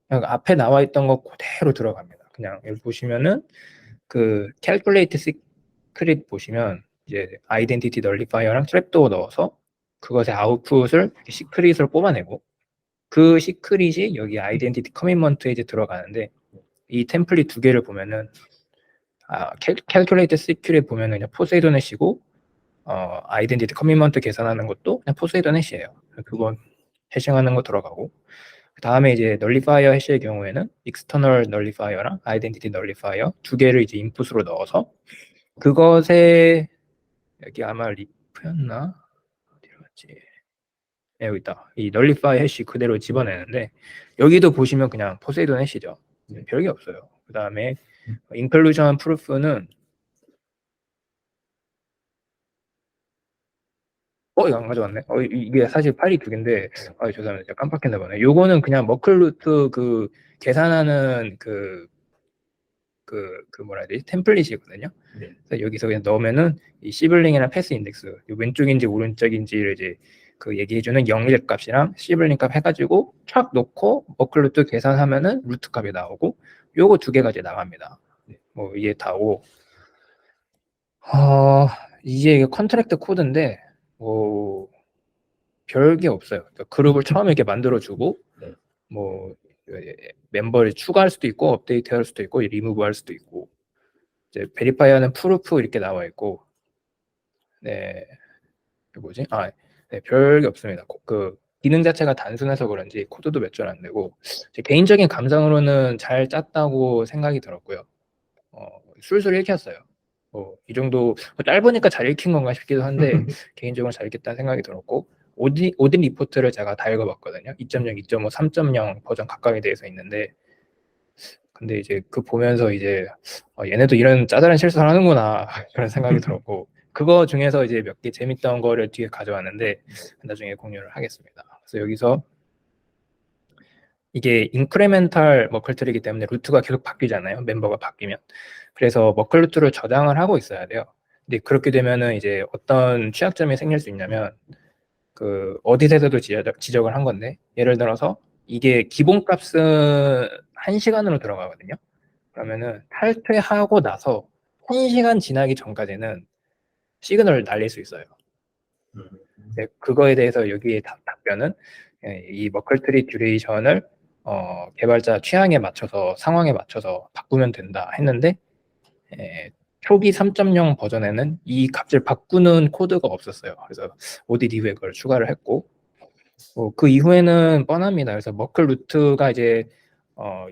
그냥 앞에 나와 있던 거 그대로 들어갑니다. 그냥 여기 보시면은 그 calculate secret 보시면 이제 identity nullifier랑 trapdoor 넣어서 그것의 아웃풋을 시크릿으로 뽑아내고 그 시크릿이 여기 identity commitment에 이제 들어가는데 이 템플릿 두 개를 보면은 calculate secret 보면은 그냥 포세이돈 해시고 identity commitment 계산하는 것도 그냥 포세이돈 해시예요. 그건 해싱하는 거 들어가고 그 다음에 이제 nullifier 해시의 경우에는 external nullifier랑 identity nullifier 두 개를 이제 인풋으로 넣어서 그것에 여기 아마 리프였나? 어디로 갔지? 네, 여기 있다. 이 nullify 해시 그대로 집어내는데 여기도 보시면 그냥 포세이돈 해시죠. 별게 없어요. 그 다음에 inclusion proof는 이거 안 가져왔네. 이게 사실 파일이 두 개인데, 죄송합니다. 제가 깜빡했나 보네. 요거는 그냥 머클루트 그 계산하는 뭐라 해야 되지? 템플릿이거든요. 그래서 여기서 그냥 넣으면은 이 시블링이나 패스 인덱스, 왼쪽인지 오른쪽인지를 이제 그 얘기해주는 0, 1 값이랑 시블링 값 해가지고 촥 놓고 머클루트 계산하면은 루트 값이 나오고 요거 두 개가 이제 나갑니다. 뭐 이게 다고, 이게 컨트랙트 코드인데, 뭐 별게 없어요. 그러니까 그룹을 처음에 이렇게 만들어주고 뭐 멤버를 추가할 수도 있고 업데이트할 수도 있고 리무브할 수도 있고 이제 베리파이어는 프루프 이렇게 나와 있고 뭐지? 별게 없습니다. 그 기능 자체가 단순해서 그런지 코드도 몇 줄 안 되고 제 개인적인 감상으로는 잘 짰다고 생각이 들었고요. 술술 읽혔어요. 이 정도 짧으니까 잘 읽힌 건가 싶기도 한데 개인적으로 잘 읽혔다는 생각이 들었고 오딘 리포트를 제가 다 읽어봤거든요. 2.0, 2.5, 3.0 버전 각각에 대해서 있는데 근데 이제 그 보면서 이제 얘네도 이런 짜잘한 실수를 하는구나 그런 생각이 들었고 그거 중에서 이제 몇 개 재밌던 거를 뒤에 가져왔는데 나중에 공유를 하겠습니다. 그래서 여기서 이게 인크레멘탈 머클트리이기 때문에 루트가 계속 바뀌잖아요. 멤버가 바뀌면. 그래서 머클루트를 저장을 하고 있어야 돼요. 근데 그렇게 되면은 이제 어떤 취약점이 생길 수 있냐면 그 어디서도 지적을 한 건데 예를 들어서 이게 기본값은 1시간으로 들어가거든요. 그러면은 탈퇴하고 나서 1시간 지나기 전까지는 시그널을 날릴 수 있어요.
음.
네, 그거에 대해서 여기에 답변은 이 머클트리 듀레이션을 개발자 취향에 맞춰서 상황에 맞춰서 바꾸면 된다 했는데 초기 3.0 버전에는 이 값을 바꾸는 코드가 없었어요. 그래서 오딧 이후에 그걸 추가를 했고 그 이후에는 뻔합니다. 그래서 머클 루트가 이제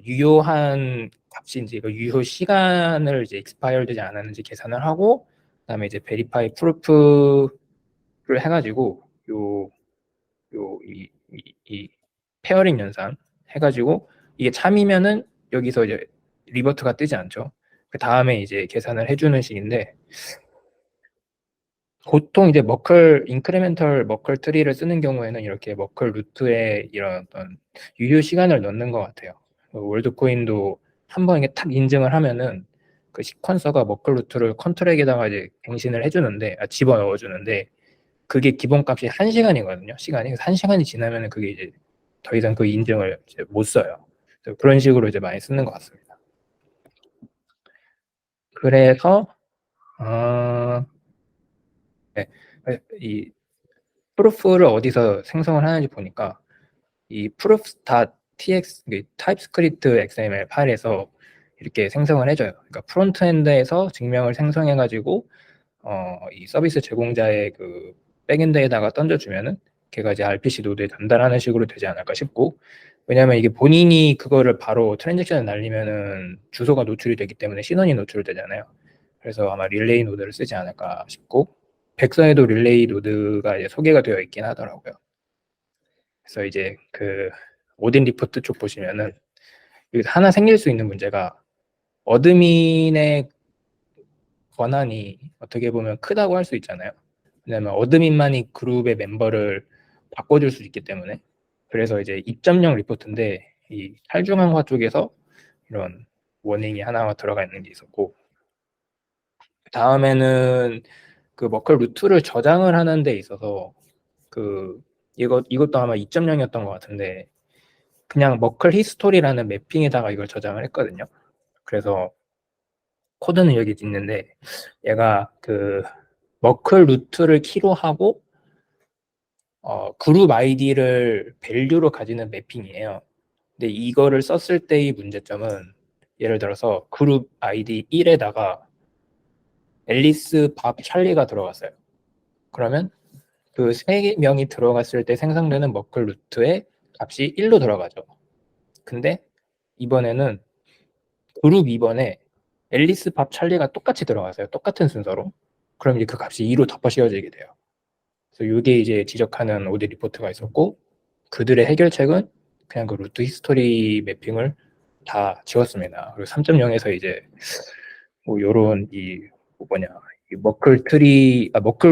유효한 값인지 그 유효 시간을 이제 expired 되지 않았는지 계산을 하고 그다음에 이제 verify proof를 해가지고 이 페어링 연산 해가지고 이게 참이면은 여기서 이제 리버트가 뜨지 않죠. 그 다음에 이제 계산을 해주는 식인데 보통 이제 인크리멘털 머클 트리를 쓰는 경우에는 이렇게 머클 루트에 이런 어떤 유효 시간을 넣는 것 같아요. 월드코인도 한 번 이게 탁 인증을 하면은 그 시퀀서가 머클 루트를 컨트랙에다가 이제 갱신을 해주는데, 집어넣어 주는데, 그게 기본값이 1시간이거든요. 시간이. 그래서 1시간이 지나면은 그게 이제 더 이상 그 인증을 이제 못 써요. 그런 식으로 이제 많이 쓰는 것 같습니다. 그래서 네, 이 프루프를 어디서 생성을 하는지 보니까 이 proofs.txt TypeScript XML 파일에서 이렇게 생성을 해줘요. 그러니까 프론트엔드에서 증명을 생성해가지고 이 서비스 제공자의 그 백엔드에다가 던져주면은 걔가 이제 RPC 노드에 전달하는 식으로 되지 않을까 싶고, 왜냐하면 이게 본인이 그거를 바로 트랜잭션을 날리면은 주소가 노출이 되기 때문에 신원이 노출되잖아요. 그래서 아마 릴레이 노드를 쓰지 않을까 싶고, 백서에도 릴레이 노드가 이제 소개가 되어 있긴 하더라고요. 그래서 이제 그 오딘 리포트 쪽 보시면은 여기서 하나 생길 수 있는 문제가 어드민의 권한이 어떻게 보면 크다고 할 수 있잖아요. 왜냐면 어드민만이 그룹의 멤버를 바꿔줄 수 있기 때문에. 그래서 이제 2.0 리포트인데 이 탈중앙화 쪽에서 이런 워닝이 하나가 들어가 있는 게 있었고, 다음에는 그 머클 루트를 저장을 하는 데 있어서 이것도 아마 2.0이었던 것 같은데 그냥 머클 히스토리라는 매핑에다가 이걸 저장을 했거든요. 그래서 코드는 여기 있는데 얘가 그 머클 루트를 키로 하고 그룹 아이디를 밸류로 가지는 매핑이에요. 근데 이거를 썼을 때의 문제점은 예를 들어서 그룹 아이디 1에다가 앨리스, 밥, 찰리가 들어갔어요. 그러면 그 3명이 들어갔을 때 생성되는 머클 루트의 값이 1로 들어가죠. 근데 이번에는 그룹 2번에 앨리스, 밥, 찰리가 똑같이 들어갔어요. 똑같은 순서로. 그럼 이제 그 값이 2로 덮어 씌워지게 돼요. 그래서 이게 이제 지적하는 오디 리포트가 있었고, 그들의 해결책은 그냥 그 루트 히스토리 매핑을 다 지웠습니다. 그리고 3.0에서 이제 뭐 요런 이 머클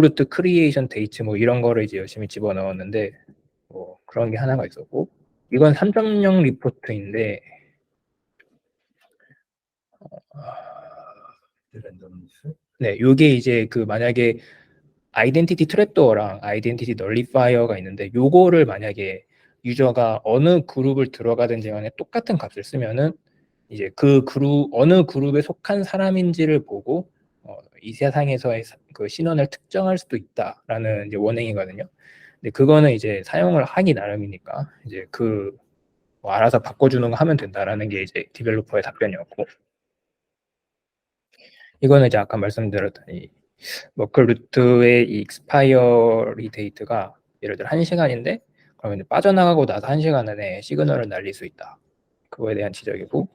루트 크리에이션 데이트 뭐 이런 거를 이제 열심히 집어넣었는데 뭐 그런 게 하나가 있었고, 이건 3.0 리포트인데 네, 요게 이제 그 만약에 아이덴티티 트랩도어랑 아이덴티티 널리파이어가 있는데 요거를 만약에 유저가 어느 그룹을 들어가든지 간에 똑같은 값을 쓰면은 이제 그 어느 그룹에 속한 사람인지를 보고 이 세상에서의 그 신원을 특정할 수도 있다라는 이제 원행이거든요. 근데 그거는 이제 사용을 하기 나름이니까 이제 뭐 알아서 바꿔주는 거 하면 된다라는 게 이제 디벨로퍼의 답변이었고, 이거는 이제 아까 말씀드렸던 이 머클 루트의 이 익스파이어리 데이트가 예를 들어 1시간인데 그러면 이제 빠져나가고 나서 1시간 안에 시그널을 날릴 수 있다. 그거에 대한 지적이고,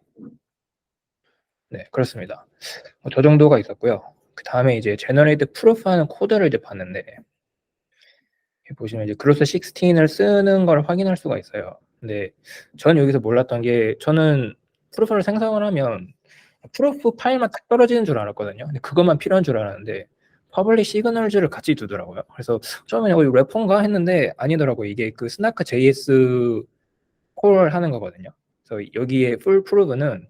네, 그렇습니다. 저 정도가 있었고요. 그 다음에 이제 제너레이트 프루프하는 코드를 이제 봤는데 보시면 이제 그로스 16을 쓰는 걸 확인할 수가 있어요. 근데 전 여기서 몰랐던 게, 저는 프루프를 생성을 하면 프루프 파일만 딱 떨어지는 줄 알았거든요. 근데 그것만 필요한 줄 알았는데 퍼블릭 시그널즈를 같이 두더라고요. 그래서 처음에 이거 래퍼인가 했는데 아니더라고요. 이게 그 스나크 JS 콜 하는 거거든요. 그래서 여기에 풀 프루브는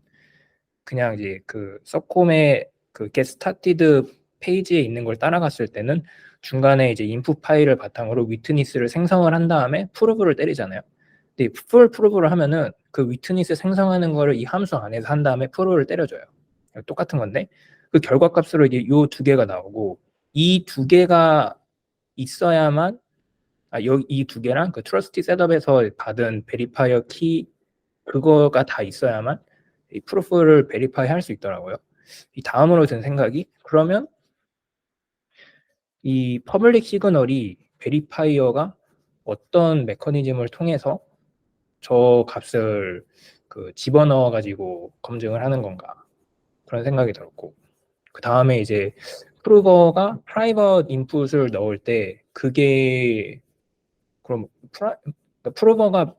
그냥 이제 그 서콤의 그 get started 페이지에 있는 걸 따라갔을 때는 중간에 이제 인풋 파일을 바탕으로 위트니스를 생성을 한 다음에 프루브를 때리잖아요. 근데 풀 프루브를 하면은 그 위트니스 생성하는 거를 이 함수 안에서 한 다음에 프루브를 때려줘요. 똑같은 건데 그 결과값으로 이제 요 두 개가 나오고 이 두 개가 있어야만 이 두 개랑 그 트러스티 셋업에서 받은 베리파이어 키 그거가 다 있어야만 이 프루프를 베리파이 할 수 있더라고요. 이 다음으로 든 생각이 그러면 이 퍼블릭 시그널이 베리파이어가 어떤 메커니즘을 통해서 저 값을 그 집어넣어 가지고 검증을 하는 건가 그런 생각이 들었고 그 다음에 이제 프루버가 프라이빗 인풋을 넣을 때 그게 그럼 프루버가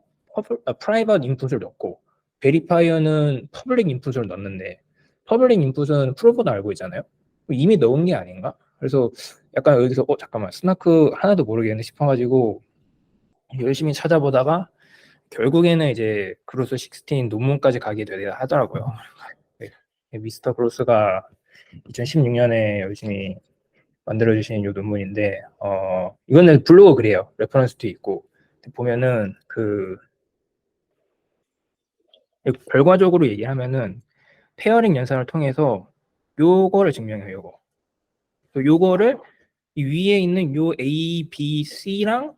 프라이빗 인풋을 넣고 베리파이어는 퍼블릭 인풋을 넣는데 퍼블릭 인풋은 프루버도 알고 있잖아요. 이미 넣은 게 아닌가? 그래서 약간 여기서 잠깐만 스나크 하나도 모르겠네 싶어가지고 열심히 찾아보다가 결국에는 이제 그로스 16 논문까지 가게 되려 하더라고요. 네. 미스터 그로스가 2016년에 열심히 만들어주신 이 논문인데 이거는 블로그 글이에요. 레퍼런스도 있고 보면은 그 결과적으로 얘기하면은 페어링 연산을 통해서 요거를 증명해요. 요거. 요거를 이 위에 있는 요 A, B, C랑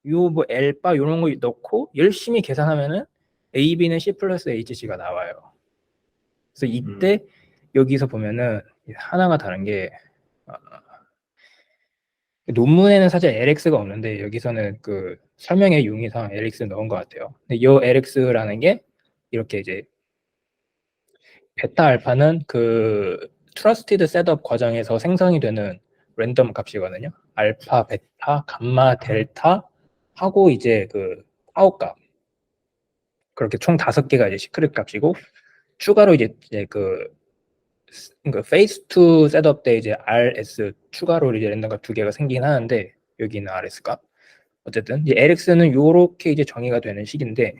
요 뭐 L바 요런 거 넣고 열심히 계산하면은 A, B는 C 플러스 HC가 나와요. 그래서 이때 여기서 보면은 하나가 다른 게 논문에는 사실 LX가 없는데 여기서는 그 설명의 용의상 LX 넣은 것 같아요. 근데 이 LX라는 게 이렇게 이제 베타 알파는 그 트러스티드 셋업 과정에서 생성이 되는 랜덤 값이거든요. 알파, 베타, 감마, 델타 하고 이제 그 타우 값 그렇게 총 5개가 이제 시크릿 값이고 추가로 이제 그 페이스 2 셋업 때 이제 RS 추가로 이제 랜덤 값 2개가 생기긴 하는데 여기는 RS 값 어쨌든 이제 LX는 요렇게 이제 정의가 되는 식인데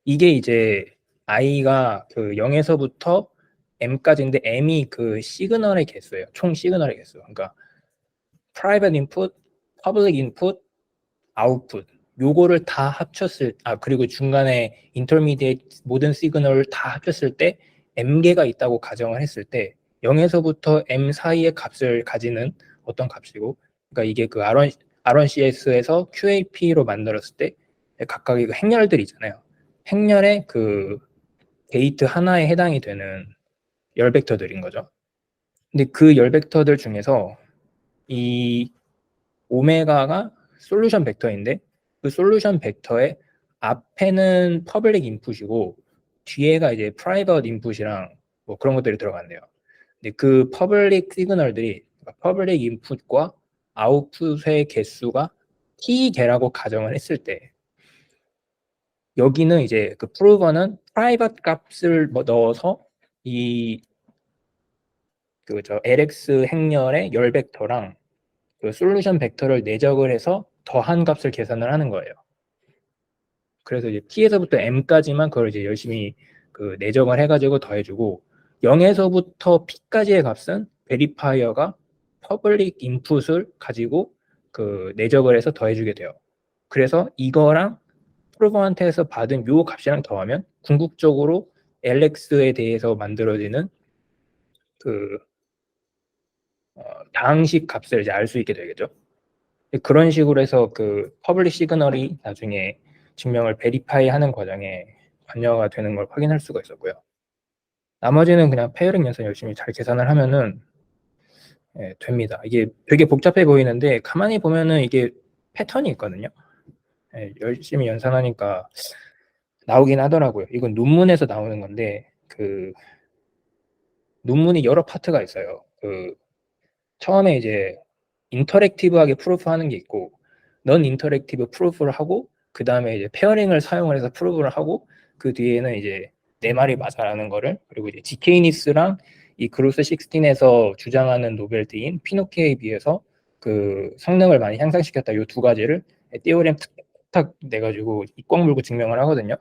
이게 이제 i가 그 0에서부터 m까지인데 m이 그 시그널의 개수예요. 총 시그널의 개수. 그러니까 private input, public input, output 요거를 다 합쳤을 그리고 중간에 intermediate 모든 시그널을 다 합쳤을 때 m개가 있다고 가정을 했을 때 0에서부터 m 사이의 값을 가지는 어떤 값이고 그러니까 이게 그 RNCS에서 QAP로 만들었을 때 각각의 그 행렬들이 있잖아요. 행렬의 그 데이트 하나에 해당이 되는 열 벡터들인 거죠. 근데 그 열 벡터들 중에서 이 오메가가 솔루션 벡터인데 그 솔루션 벡터의 앞에는 퍼블릭 인풋이고 뒤에가 이제 프라이빗 인풋이랑 뭐 그런 것들이 들어간대요. 근데 그 퍼블릭 시그널들이 퍼블릭 인풋과 아웃풋의 개수가 t개라고 가정을 했을 때 여기는 이제 그 프루버는 프라이빗 값을 넣어서 이 그 LX 행렬의 열 벡터랑 그 솔루션 벡터를 내적을 해서 더한 값을 계산을 하는 거예요. 그래서 이제 T에서부터 M까지만 그걸 이제 열심히 그 내적을 해가지고 더해주고 0에서부터 P까지의 값은 베리파이어가 퍼블릭 인풋을 가지고 그 내적을 해서 더해주게 돼요. 그래서 이거랑 프로버한테서 받은 요 값이랑 더하면 궁극적으로 LX에 대해서 만들어지는 그 다항식 값을 이제 알 수 있게 되겠죠. 그런 식으로 해서 그 퍼블릭 시그널이 나중에 증명을 베리파이 하는 과정에 관여가 되는 걸 확인할 수가 있었고요. 나머지는 그냥 페어링 연산 열심히 잘 계산을 하면은 됩니다. 이게 되게 복잡해 보이는데 가만히 보면은 이게 패턴이 있거든요. 열심히 연산하니까 나오긴 하더라고요. 이건 논문에서 나오는 건데 그 논문이 여러 파트가 있어요. 그 처음에 이제 인터랙티브하게 프루프하는 게 있고 넌 인터랙티브 프루프를 하고 그 다음에 이제 페어링을 사용을 해서 프루프를 하고 그 뒤에는 이제 내 말이 맞아라는 거를 그리고 이제 지케이니스랑 이 그로스 16에서 주장하는 노벨티인 피노키에 비해서 그 성능을 많이 향상시켰다 이 두 가지를 띠오렘 탁 내가지고 이꽉 물고 증명을 하거든요.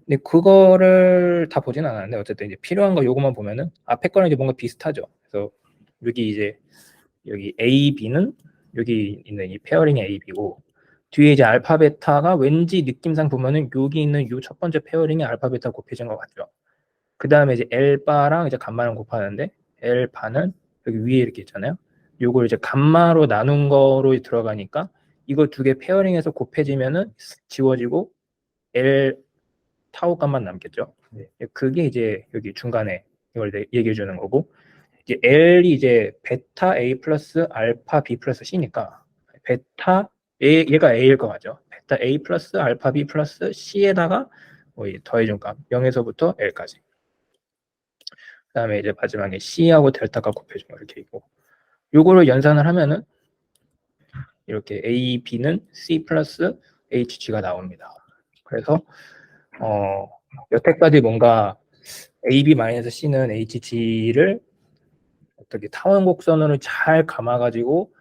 근데 그거를 다 보진 않았는데 어쨌든 이제 필요한 거 요것만 보면은 앞에 거랑 이제 뭔가 비슷하죠. 그래서 여기 이제 여기 A, B는 여기 있는 이 페어링의 A, B고 뒤에 이제 알파, 베타가 왠지 느낌상 보면은 여기 있는 요 첫 번째 페어링의 알파, 베타 곱해진 것 같죠. 그 다음에 이제 L바랑 이제 감마랑 곱하는데 L 반을 여기 위에 이렇게 있잖아요. 요걸 이제 감마로 나눈 거로 들어가니까 이거 두 개 페어링해서 곱해지면은 지워지고 L 타우 값만 남겠죠. 그게 이제 여기 중간에 이걸 얘기해 주는 거고, 이제 L이 이제 베타 A 플러스 알파 B 플러스 C니까 베타 A, 얘가 A일 거 맞죠? 베타 A 플러스 알파 B 플러스 C에다가 더해준 값 0에서부터 L까지. 그 다음에 이제 마지막에 C하고 델타가 곱해준 거 이렇게 있고, 요거를 연산을 하면은 이렇게 A, B는 C 플러스 HG가 나옵니다. 그래서 여태까지 뭔가 AB-C는 HG를 어떻게 타원 곡선으로 잘 감아가지고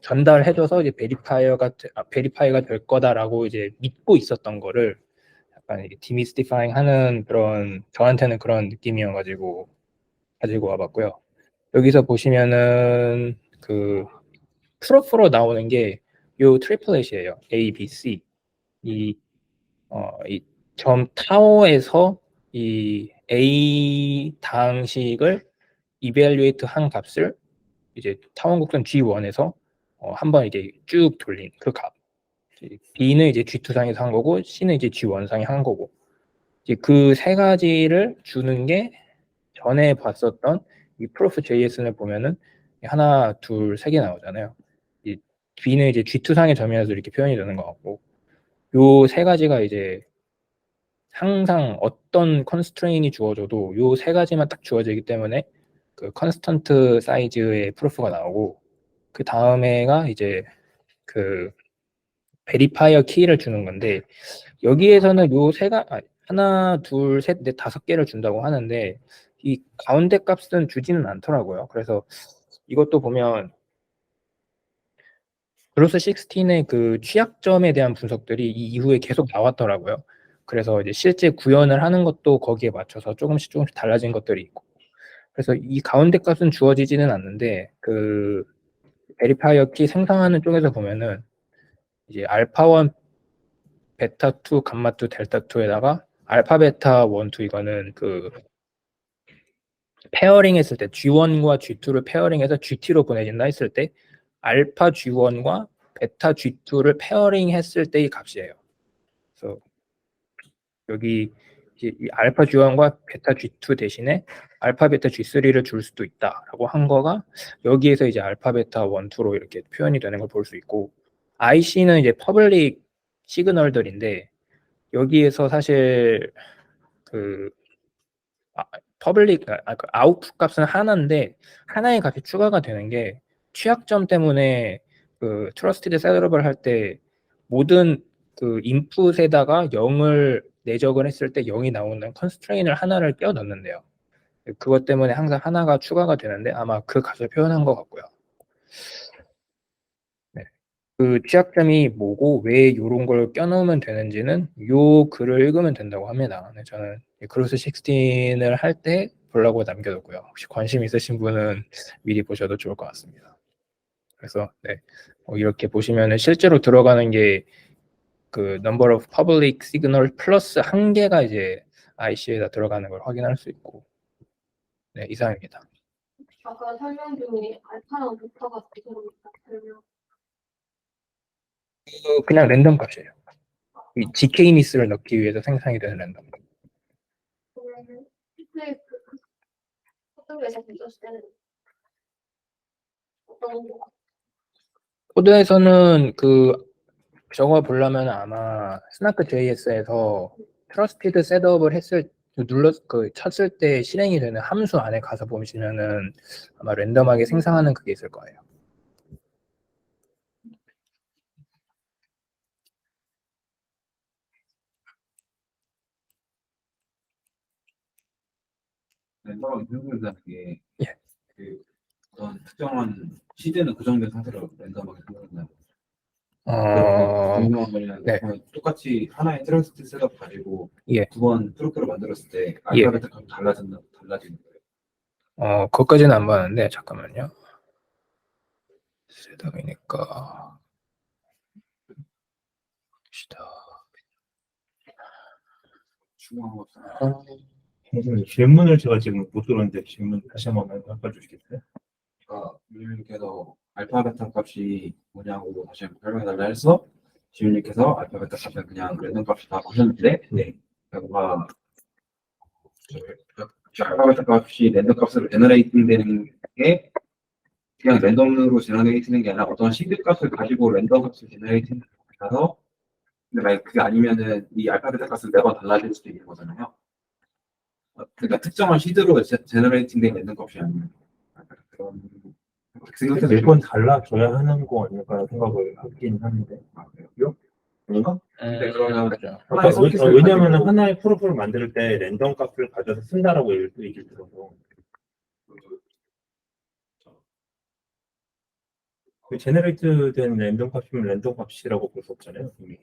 전달해줘서 이제 베리파이가 될 거다라고 이제 믿고 있었던 거를 약간 디미스티파잉 하는 그런, 저한테는 그런 느낌이어가지고 가지고 와봤고요. 여기서 보시면은 그 프로프로 나오는 게 요 트리플렛이에요. A, B, C. 이 점 타워에서 이 A 당식을 이벨리에이트 한 값을 이제 타원곡선 G1에서 한번 이제 쭉 돌린 그 값. B는 이제 G2상에서 한 거고, C는 이제 G1상에 한 거고. 이제 그 세 가지를 주는 게 전에 봤었던 이 프로프 JS를 보면은 하나, 둘, 세 개 나오잖아요. 이 B는 이제 G2상의 점이라서 이렇게 표현이 되는 것 같고, 요 세 가지가 이제 항상 어떤 컨스트레인이 주어져도 요 세 가지만 딱 주어지기 때문에 그 컨스턴트 사이즈의 프로프가 나오고, 그 다음에가 이제 그 베리파이어 키를 주는 건데, 여기에서는 요 하나, 둘, 셋, 넷, 다섯 개를 준다고 하는데 이 가운데 값은 주지는 않더라고요. 그래서 이것도 보면 그로스 16의 그 취약점에 대한 분석들이 이 이후에 계속 나왔더라고요. 그래서 이제 실제 구현을 하는 것도 거기에 맞춰서 조금씩 달라진 것들이 있고, 그래서 이 가운데 값은 주어지지는 않는데 그 베리파이어 키 생성하는 쪽에서 보면은 이제 알파1, 베타2, 감마2, 델타2에다가 알파, 베타 1, 2 이거는 그 페어링 했을 때 G1과 G2를 페어링해서 GT로 보내진다 했을 때 알파 G1과 베타 G2를 페어링 했을 때의 값이에요. 그래서 여기 이제 이 알파 G1과 베타 G2 대신에 알파 베타 G3를 줄 수도 있다라고 한 거가 여기에서 이제 알파 베타 1, 2로 이렇게 표현이 되는 걸 볼 수 있고, IC는 이제 퍼블릭 시그널들인데 여기에서 사실 그 퍼블릭 그 아웃풋 값은 하나인데 하나의 값이 추가가 되는 게 취약점 때문에 그 트러스티드 셋업을 할 때 모든 그 인풋에다가 0을 내적을 했을 때 0이 나오는 컨스트레인을 하나를 끼워 넣는데요. 그것 때문에 항상 하나가 추가가 되는데 아마 그 값을 표현한 것 같고요. 네. 그 취약점이 뭐고 왜 이런 걸 껴놓으면 되는지는 요 글을 읽으면 된다고 합니다. 네, 저는 그로스 16을 할 때 보려고 남겨뒀고요. 혹시 관심 있으신 분은 미리 보셔도 좋을 것 같습니다. 그래서 네, 이렇게 보시면은 실제로 들어가는 게 그 number of public signal 플러스 한 개가 이제 IC에다 들어가는 걸 확인할 수 있고, 네, 이상입니다.
아까 설명 중에 알파랑 베타가 들어있다 설명.
그냥 랜덤 값이에요. 이 GK 미스를 넣기 위해서 생성이 되는 랜덤 값.
그러면 실제 그 코드에서 보셨을 때는 어떤 거?
코드에서는 그 저거 보려면 아마 스나크 JS에서 트러스티드 셋업을 쳤을 때 실행이 되는 함수 안에 가서 보시면은 아마 랜덤하게 생성하는 그게 있을 거예요.
랜덤하게 생성된다는 게,
예.
그 어떤 특정한 시대는 고정된 상태로 랜덤하게 생성된다는 거죠. 궁금한 거는
네.
똑같이 하나의 트러스트 셋업 가지고
예.
두 번 트루크를 만들었을 때
예.
알파벳 값이 달라지는 거예요.
그것까지는 안 봤는데 잠깐만요. 셋업이니까 봅시다.
중요한 거 없어요.
선생님, 질문을 제가 지금 못 들었는데 질문 다시 한번 바꿔주시겠어요?
그러니까 유님께서 알파 베타 값이 뭐냐고 다시 한번 설명해달라 해서 지윤님께서 알파 베타 값은 그냥 랜덤 값이다 하셨는데
네.
뭔가 알파 베타 값이 랜덤 값으로 제너레이팅 되는 게 그냥 랜덤으로 제너레이팅 되는 게 아니라 어떤 시드 값을 가지고 랜덤 값을 제너레이팅 해서 근데 만약 그게 아니면은 이 알파 베타 값은 매번 달라질 수도 있는 거잖아요. 그러니까 특정한 시드로 제너레이팅 된 랜덤 값이 아니면 그런 그렇게 생각해서
매번 달라져야 하는 거 아닐까 생각을 하긴 하는데. 그래요? 아닌가?
네, 그러면
그렇죠.
하나의 서킷을
왜냐하면
가지고
하나의 프로그램을 만들 때 랜덤 값을 가져서 쓴다라고 얘기를 들어서 그 제너레이트 된 랜덤 값이면 랜덤 값이라고 볼 수 없잖아요. 이미.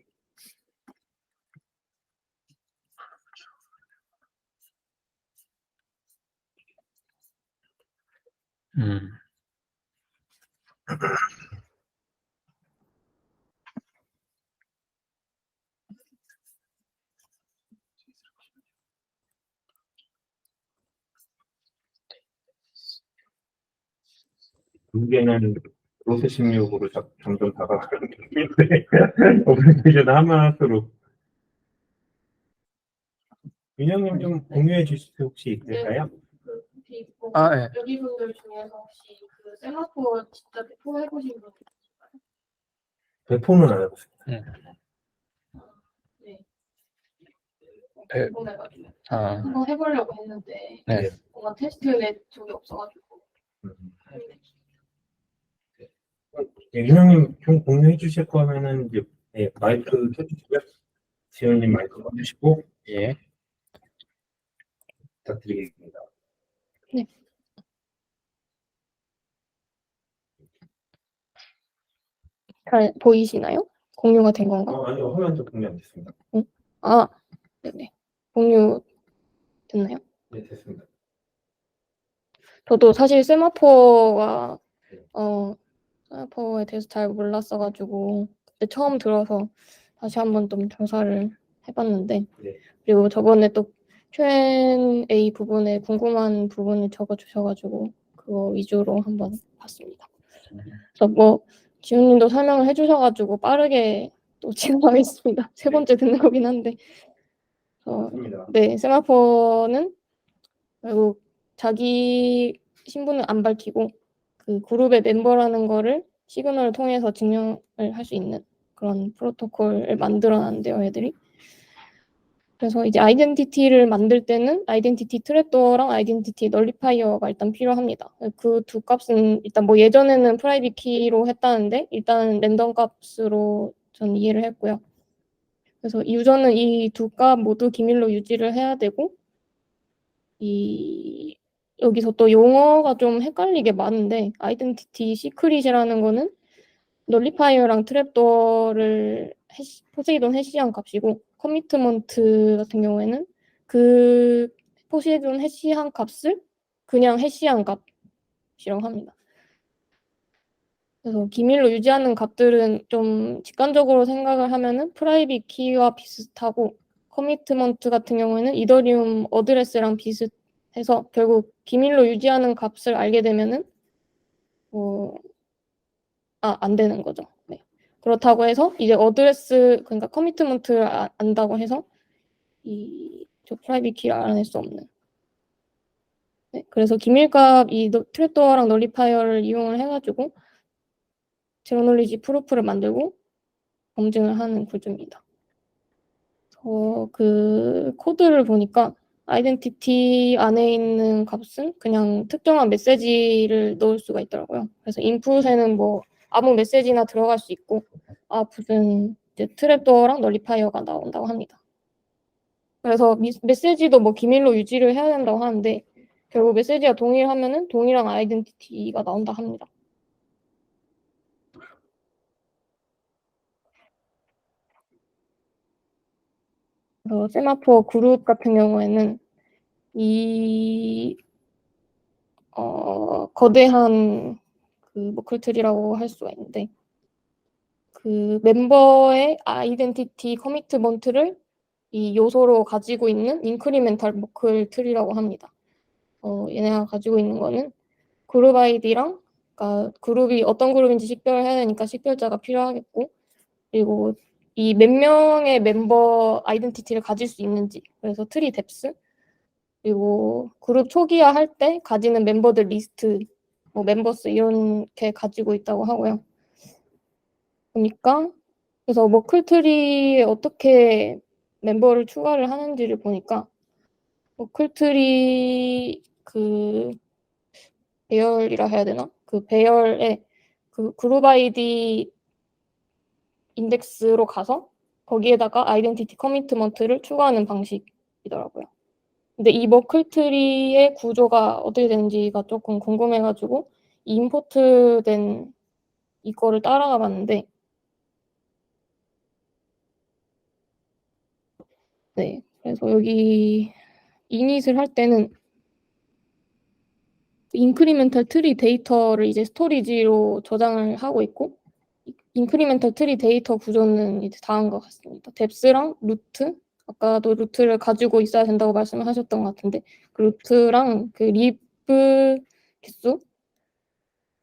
음.
두 개는 로스 16으로 점점 다가가는 느낌인데 어플리케이션 하면 할수록 민영님 좀 공유해 주실 수 혹시 있을까요?
그 혹시 뭐
아, 네.
여기 분들 중에서 혹시 그 세마포 진짜 배포해보신 분 있을까요?
배포는 안 해봤어요.
네.
배-
궁금해가지고
아,
한번 해보려고 했는데
네.
뭔가 테스트넷 쪽이 없어가지고
민영님 좀 공유해 주실 거면은 이제 마이크 켜주시고요. 지현님 마이크 꺼주시고
예.
부탁드리겠습니다.
잘 보이시나요? 공유가 된 건가?
아니요, 화면 좀 공유 안 됐습니다.
아, 네네. 공유 됐나요?
네, 됐습니다.
저도 사실 세마포가 세마포에 대해서 잘 몰랐어가지고 그때 처음 들어서 다시 한번 좀 조사를 해봤는데
네.
그리고 저번에 또 Q&A 부분에 궁금한 부분을 적어주셔가지고 그거 위주로 한번 봤습니다. 그래서 뭐 지훈님도 설명을 해주셔가지고 빠르게 또 진행하겠습니다. 세 번째 듣는 거긴 한데
맞습니다.
네, 세마포는 결국 자기 신분을 안 밝히고 그 그룹의 멤버라는 거를 시그널을 통해서 증명을 할 수 있는 그런 프로토콜을 만들어놨는데요, 애들이. 그래서 이제 아이덴티티를 만들 때는 아이덴티티 트랩도어랑 아이덴티티 널리파이어가 일단 필요합니다. 그 두 값은 일단 뭐 예전에는 프라이빗 키로 했다는데 일단 랜덤 값으로 전 이해를 했고요. 그래서 유저는 이 두 값 모두 기밀로 유지를 해야 되고 여기서 또 용어가 좀 헷갈리게 많은데 아이덴티티 시크릿이라는 거는 널리파이어랑 트랩도어를 포세이돈 해시한 값이고 커미트먼트 같은 경우에는 그 포세이돈 해시한 값을 그냥 해시한 값이라고 합니다. 그래서 기밀로 유지하는 값들은 좀 직관적으로 생각을 하면은 프라이빗 키와 비슷하고 커미트먼트 같은 경우에는 이더리움 어드레스랑 비슷해서 결국 기밀로 유지하는 값을 알게 되면은 안 되는 거죠. 네. 그렇다고 해서 이제 어드레스 그러니까 커미트먼트를 안다고 해서 저 프라이빗 키를 알아낼 수 없는. 네. 그래서 기밀값 이 트랩도어랑 널리파이어를 이용을 해가지고 제로 놀리지 프루프를 만들고 검증을 하는 구조입니다. 그 코드를 보니까 아이덴티티 안에 있는 값은 그냥 특정한 메시지를 넣을 수가 있더라고요. 그래서 인풋에는 뭐 아무 메시지나 들어갈 수 있고 무슨 이제 트랩도어랑 널리파이어가 나온다고 합니다. 그래서 메시지도 뭐 기밀로 유지를 해야 된다고 하는데 결국 메시지가 동일하면은 동일한 아이덴티티가 나온다 합니다. 그래서 세마포 그룹 같은 경우에는 거대한 그 머클트리라고 할 수가 있는데 그 멤버의 아이덴티티 커미트먼트를 이 요소로 가지고 있는 인크리멘탈 머클 트리라고 합니다. 얘네가 가지고 있는 거는 그룹 아이디랑, 그러니까 그룹이 어떤 그룹인지 식별해야 되니까 식별자가 필요하겠고, 그리고 이 몇 명의 멤버 아이덴티티를 가질 수 있는지, 그래서 트리 뎁스, 그리고 그룹 초기화 할 때 가지는 멤버들 리스트, 뭐 멤버스 이렇게 가지고 있다고 하고요. 보니까 그래서 머클트리에 어떻게 멤버를 추가를 하는지를 보니까 머클트리 그 배열이라 해야 되나? 그 배열에 그 그룹 아이디 인덱스로 가서 거기에다가 아이덴티티 커미트먼트를 추가하는 방식이더라고요. 근데 이 머클트리의 구조가 어떻게 되는지가 조금 궁금해가지고 임포트된 이거를 따라가 봤는데, 네, 그래서 여기 이닛을 할 때는 인크리멘탈 트리 데이터를 이제 스토리지로 저장을 하고 있고, 인크리멘탈 트리 데이터 구조는 이제 다음과 같습니다. 뎁스랑 루트, 아까도 루트를 가지고 있어야 된다고 말씀을 하셨던 것 같은데, 그 루트랑 그 리브 개수,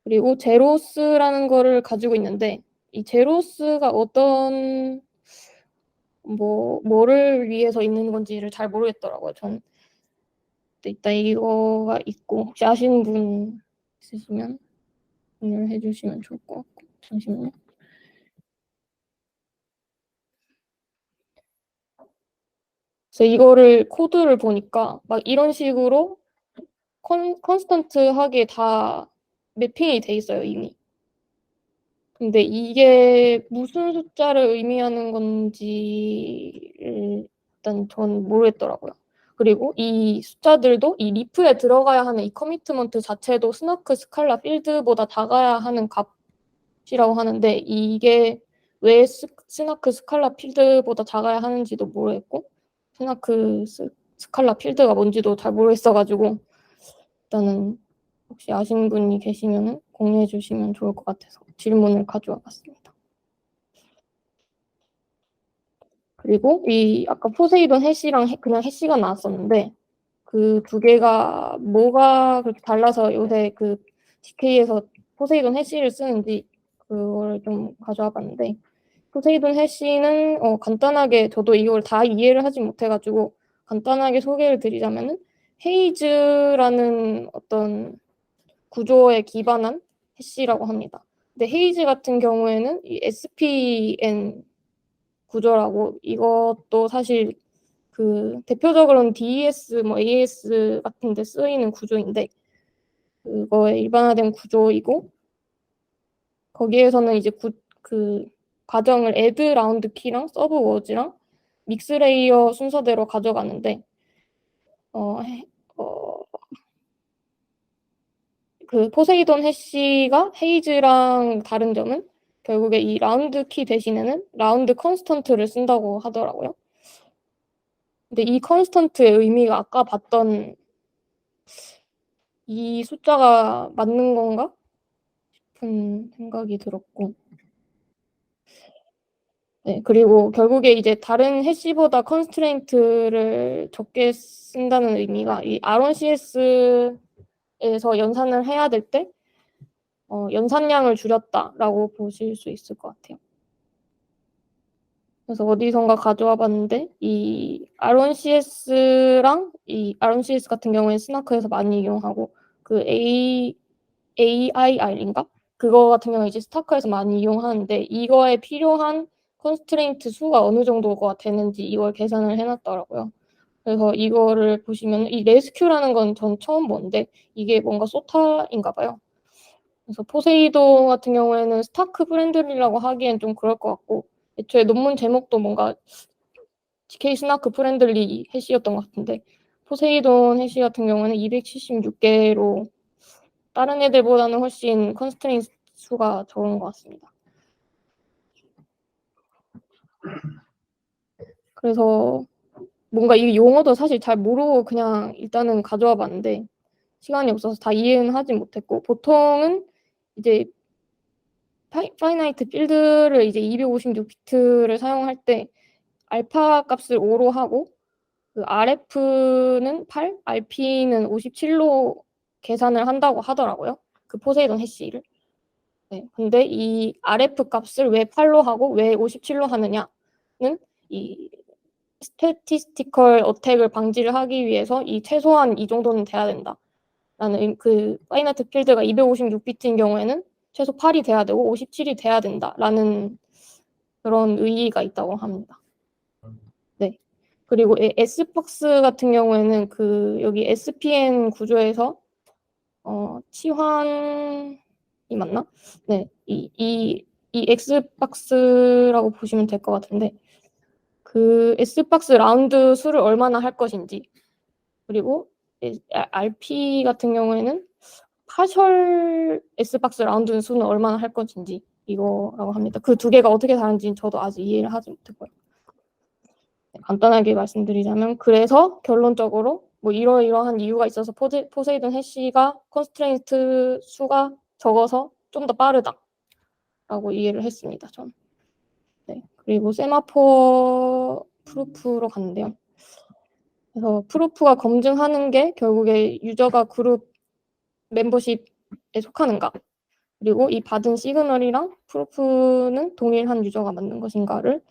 그리고 제로스라는 거를 가지고 있는데, 이 제로스가 어떤 뭐를 위해서 있는 건지를 잘 모르겠더라고요. 전 일단 이거가 있고, 혹시 아시는 분 있으시면 공유를 해주시면 좋을 것 같고. 잠시만요. 그래서 이거를 코드를 보니까 막 이런 식으로 컨스턴트하게 다 매핑이 돼 있어요, 이미. 근데 이게 무슨 숫자를 의미하는 건지를 일단 전 모르겠더라고요. 그리고 이 숫자들도 이 리프에 들어가야 하는 이 커미트먼트 자체도 스나크 스칼라 필드보다 작아야 하는 값이라고 하는데, 이게 왜 스나크 스칼라 필드보다 작아야 하는지도 모르겠고, 스나크 스칼라 필드가 뭔지도 잘 모르겠어가지고, 일단은 혹시 아시는 분이 계시면 공유해 주시면 좋을 것 같아서 질문을 가져와 봤습니다. 그리고 이 아까 포세이돈 해시랑 그냥 해시가 나왔었는데, 그 두 개가 뭐가 그렇게 달라서 요새 그 DK에서 포세이돈 해시를 쓰는지 그걸 좀 가져와 봤는데, 포세이돈 해시는 간단하게, 저도 이걸 다 이해를 하지 못해가지고 간단하게 소개를 드리자면은, 헤이즈라는 어떤 구조에 기반한 해시라고 합니다. 근데 헤이즈 같은 경우에는 이 SPN 구조라고, 이것도 사실 그 대표적으로는 DES, 뭐 AES 같은 데 쓰이는 구조인데, 그거의 일반화된 구조이고, 거기에서는 이제 그 과정을 애드 라운드 키랑 서브 워즈랑 믹스 레이어 순서대로 가져가는데, 그 포세이돈 해시가 헤이즈랑 다른 점은 결국에 이 라운드 키 대신에는 라운드 컨스턴트를 쓴다고 하더라고요. 근데 이 컨스턴트의 의미가 아까 봤던 이 숫자가 맞는 건가 싶은 생각이 들었고, 네, 그리고 결국에 이제 다른 해시보다 컨스트레인트를 적게 쓴다는 의미가 이 ROCS에서 연산을 해야 될 때 연산량을 줄였다라고 보실 수 있을 것 같아요. 그래서 어디선가 가져와 봤는데, 이 ROCS랑 이 ROCS 같은 경우에 스나크에서 많이 이용하고, 그 AIR인가? 그거 같은 경우에 이제 스타크에서 많이 이용하는데, 이거에 필요한 컨스트레인트 수가 어느 정도가 되는지 이걸 계산을 해놨더라고요. 그래서 이거를 보시면 이 레스큐라는 건 전 처음 보는데, 이게 뭔가 소타인가 봐요. 그래서 포세이돈 같은 경우에는 스타크 프렌들리라고 하기엔 좀 그럴 것 같고, 애초에 논문 제목도 뭔가 GK 스나크 프렌들리 해시였던 것 같은데, 포세이돈 해시 같은 경우는 276개로 다른 애들보다는 훨씬 컨스트레인트 수가 적은 것 같습니다. 그래서 뭔가 이 용어도 사실 잘 모르고 그냥 일단은 가져와 봤는데, 시간이 없어서 다 이해는 하지 못했고, 보통은 이제 파이나이트 필드를 이제 256비트를 사용할 때 알파 값을 5로 하고 그 RF는 8, RP는 57로 계산을 한다고 하더라고요. 그 포세이돈 해시를. 네, 근데 이 RF 값을 왜 8로 하고 왜 57로 하느냐는 이 스태티스티컬 어택을 방지를 하기 위해서 이 최소한 이 정도는 돼야 된다. 라는 그 파이나이트 필드가 256비트인 경우에는 최소 8이 돼야 되고 57이 돼야 된다라는 그런 의의가 있다고 합니다. 네. 그리고 S박스 같은 경우에는 그 여기 SPN 구조에서 치환이 맞나? 네. 이 X박스라고 보시면 될 것 같은데 그 S박스 라운드 수를 얼마나 할 것인지 그리고 RP 같은 경우에는 파셜 S박스 라운드 수는 얼마나 할 것인지 이거라고 합니다. 그 두 개가 어떻게 다른지는 저도 아직 이해를 하지 못했고요. 네, 간단하게 말씀드리자면 그래서 결론적으로 뭐 이러이러한 이유가 있어서 포세이돈 해시가 컨스트레인트 수가 적어서 좀 더 빠르다라고 이해를 했습니다. 전. 네. 그리고 세마포 프루프로 갔는데요. 그래서 프루프가 검증하는 게 결국에 유저가 그룹 멤버십에 속하는가 그리고 이 받은 시그널이랑 프루프는 동일한 유저가 만든 것인가를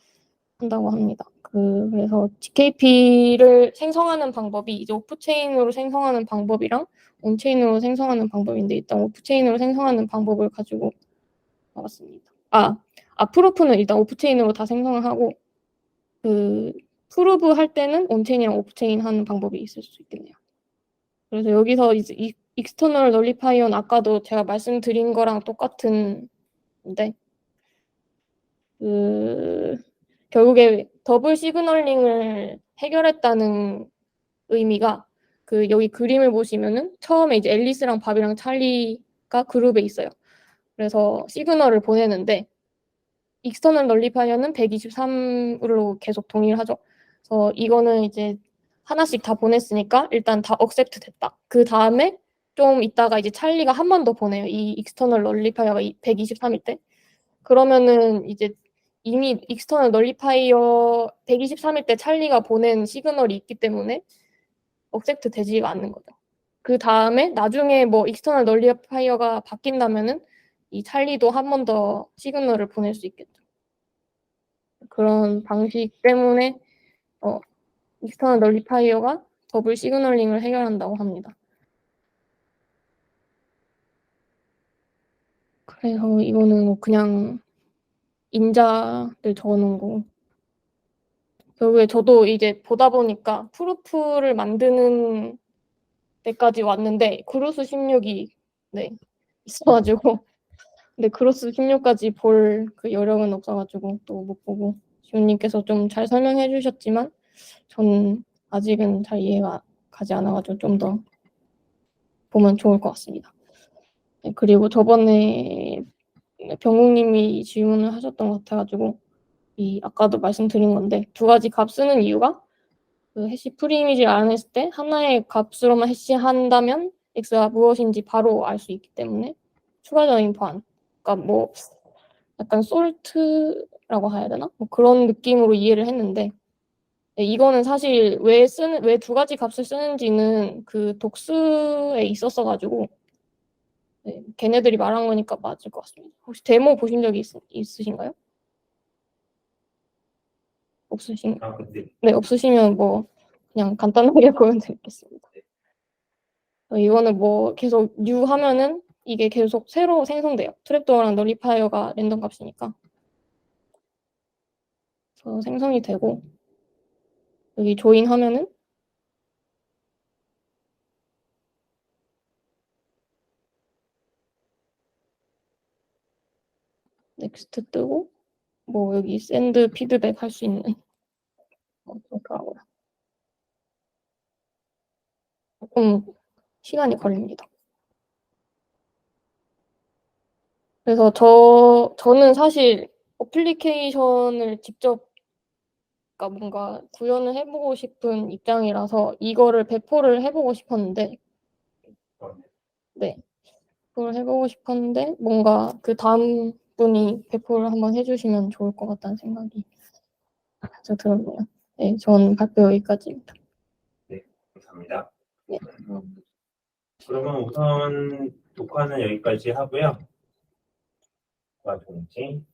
한다고 합니다. 그래서 GKP를 생성하는 방법이 이제 오프체인으로 생성하는 방법이랑 온체인으로 생성하는 방법인데 일단 오프체인으로 생성하는 방법을 가지고 나왔습니다. 프루프는 일단 오프체인으로 다 생성을 하고 그 프루브 할 때는 온체인이랑 오프체인 하는 방법이 있을 수 있겠네요. 그래서 여기서 이제 익스터널 널리파이어는 아까도 제가 말씀드린 거랑 똑같은데 결국에 더블 시그널링을 해결했다는 의미가 그 여기 그림을 보시면은 처음에 이제 앨리스랑 밥이랑 찰리가 그룹에 있어요. 그래서 시그널을 보내는데 익스터널 널리파이어는 123으로 계속 동의를 하죠. 그래서 이거는 이제 하나씩 다 보냈으니까 일단 다 억셉트 됐다. 그 다음에 좀 있다가 이제 찰리가 한 번 더 보내요. 이 익스터널 널리파이어가 123일 때. 그러면은 이제 이미 익스터널 널리파이어 123일 때 찰리가 보낸 시그널이 있기 때문에 억셉트 되지가 않는 거죠. 그 다음에 나중에 뭐 익스터널 널리파이어가 바뀐다면은 이 찰리도 한 번 더 시그널을 보낼 수 있겠죠. 그런 방식 때문에 익스터널 널리파이어가 더블 시그널링을 해결한다고 합니다. 그래서 이거는 뭐 그냥 인자를 적어놓은 거고 결국에 저도 이제 보다 보니까 프루프를 만드는 데까지 왔는데 그루스 16이 네, 있어가지고 근데 그루스 16까지 볼 그 여력은 없어가지고 또 못 보고 지훈님께서 좀 잘 설명해 주셨지만 전 아직은 잘 이해가 가지 않아가지고 좀 더 보면 좋을 것 같습니다. 네, 그리고 저번에 병욱님이 질문을 하셨던 것 같아가지고 아까도 말씀드린 건데 두 가지 값 쓰는 이유가 그 해시 프리이미지를 알아냈을 때 하나의 값으로만 해시한다면 x가 무엇인지 바로 알 수 있기 때문에 추가적인 보안 그러니까 뭐 약간 솔트라고 해야 되나? 뭐 그런 느낌으로 이해를 했는데 네, 이거는 사실 왜 두 가지 값을 쓰는지는 그 독스에 있었어가지고 네, 걔네들이 말한 거니까 맞을 것 같습니다. 혹시 데모 보신 적이 있으신가요? 네, 없으시면 뭐 그냥 간단하게 보여드리겠습니다. 이거는 뭐 계속 new 하면은 이게 계속 새로 생성돼요. 트랩도어랑 널리파이어가 랜덤 값이니까. 그래서 생성이 되고 여기 조인 하면은 넥스트 뜨고 뭐 여기 샌드 피드백 할 수 있는 그렇더라고요. 조금 시간이 걸립니다. 그래서 저는 사실 어플리케이션을 직접 그러니까 뭔가 구현을 해보고 싶은 입장이라서 이거를 배포를 해보고 싶었는데 네. 그걸 해보고 싶었는데 뭔가 그 다음 분이 배포를 한번 해주시면 좋을 것 같다는 생각이 잘 들었네요. 네, 전 발표 여기까지입니다.
감사합니다.
네.
그러면 우선 녹화는 여기까지 하고요. 동지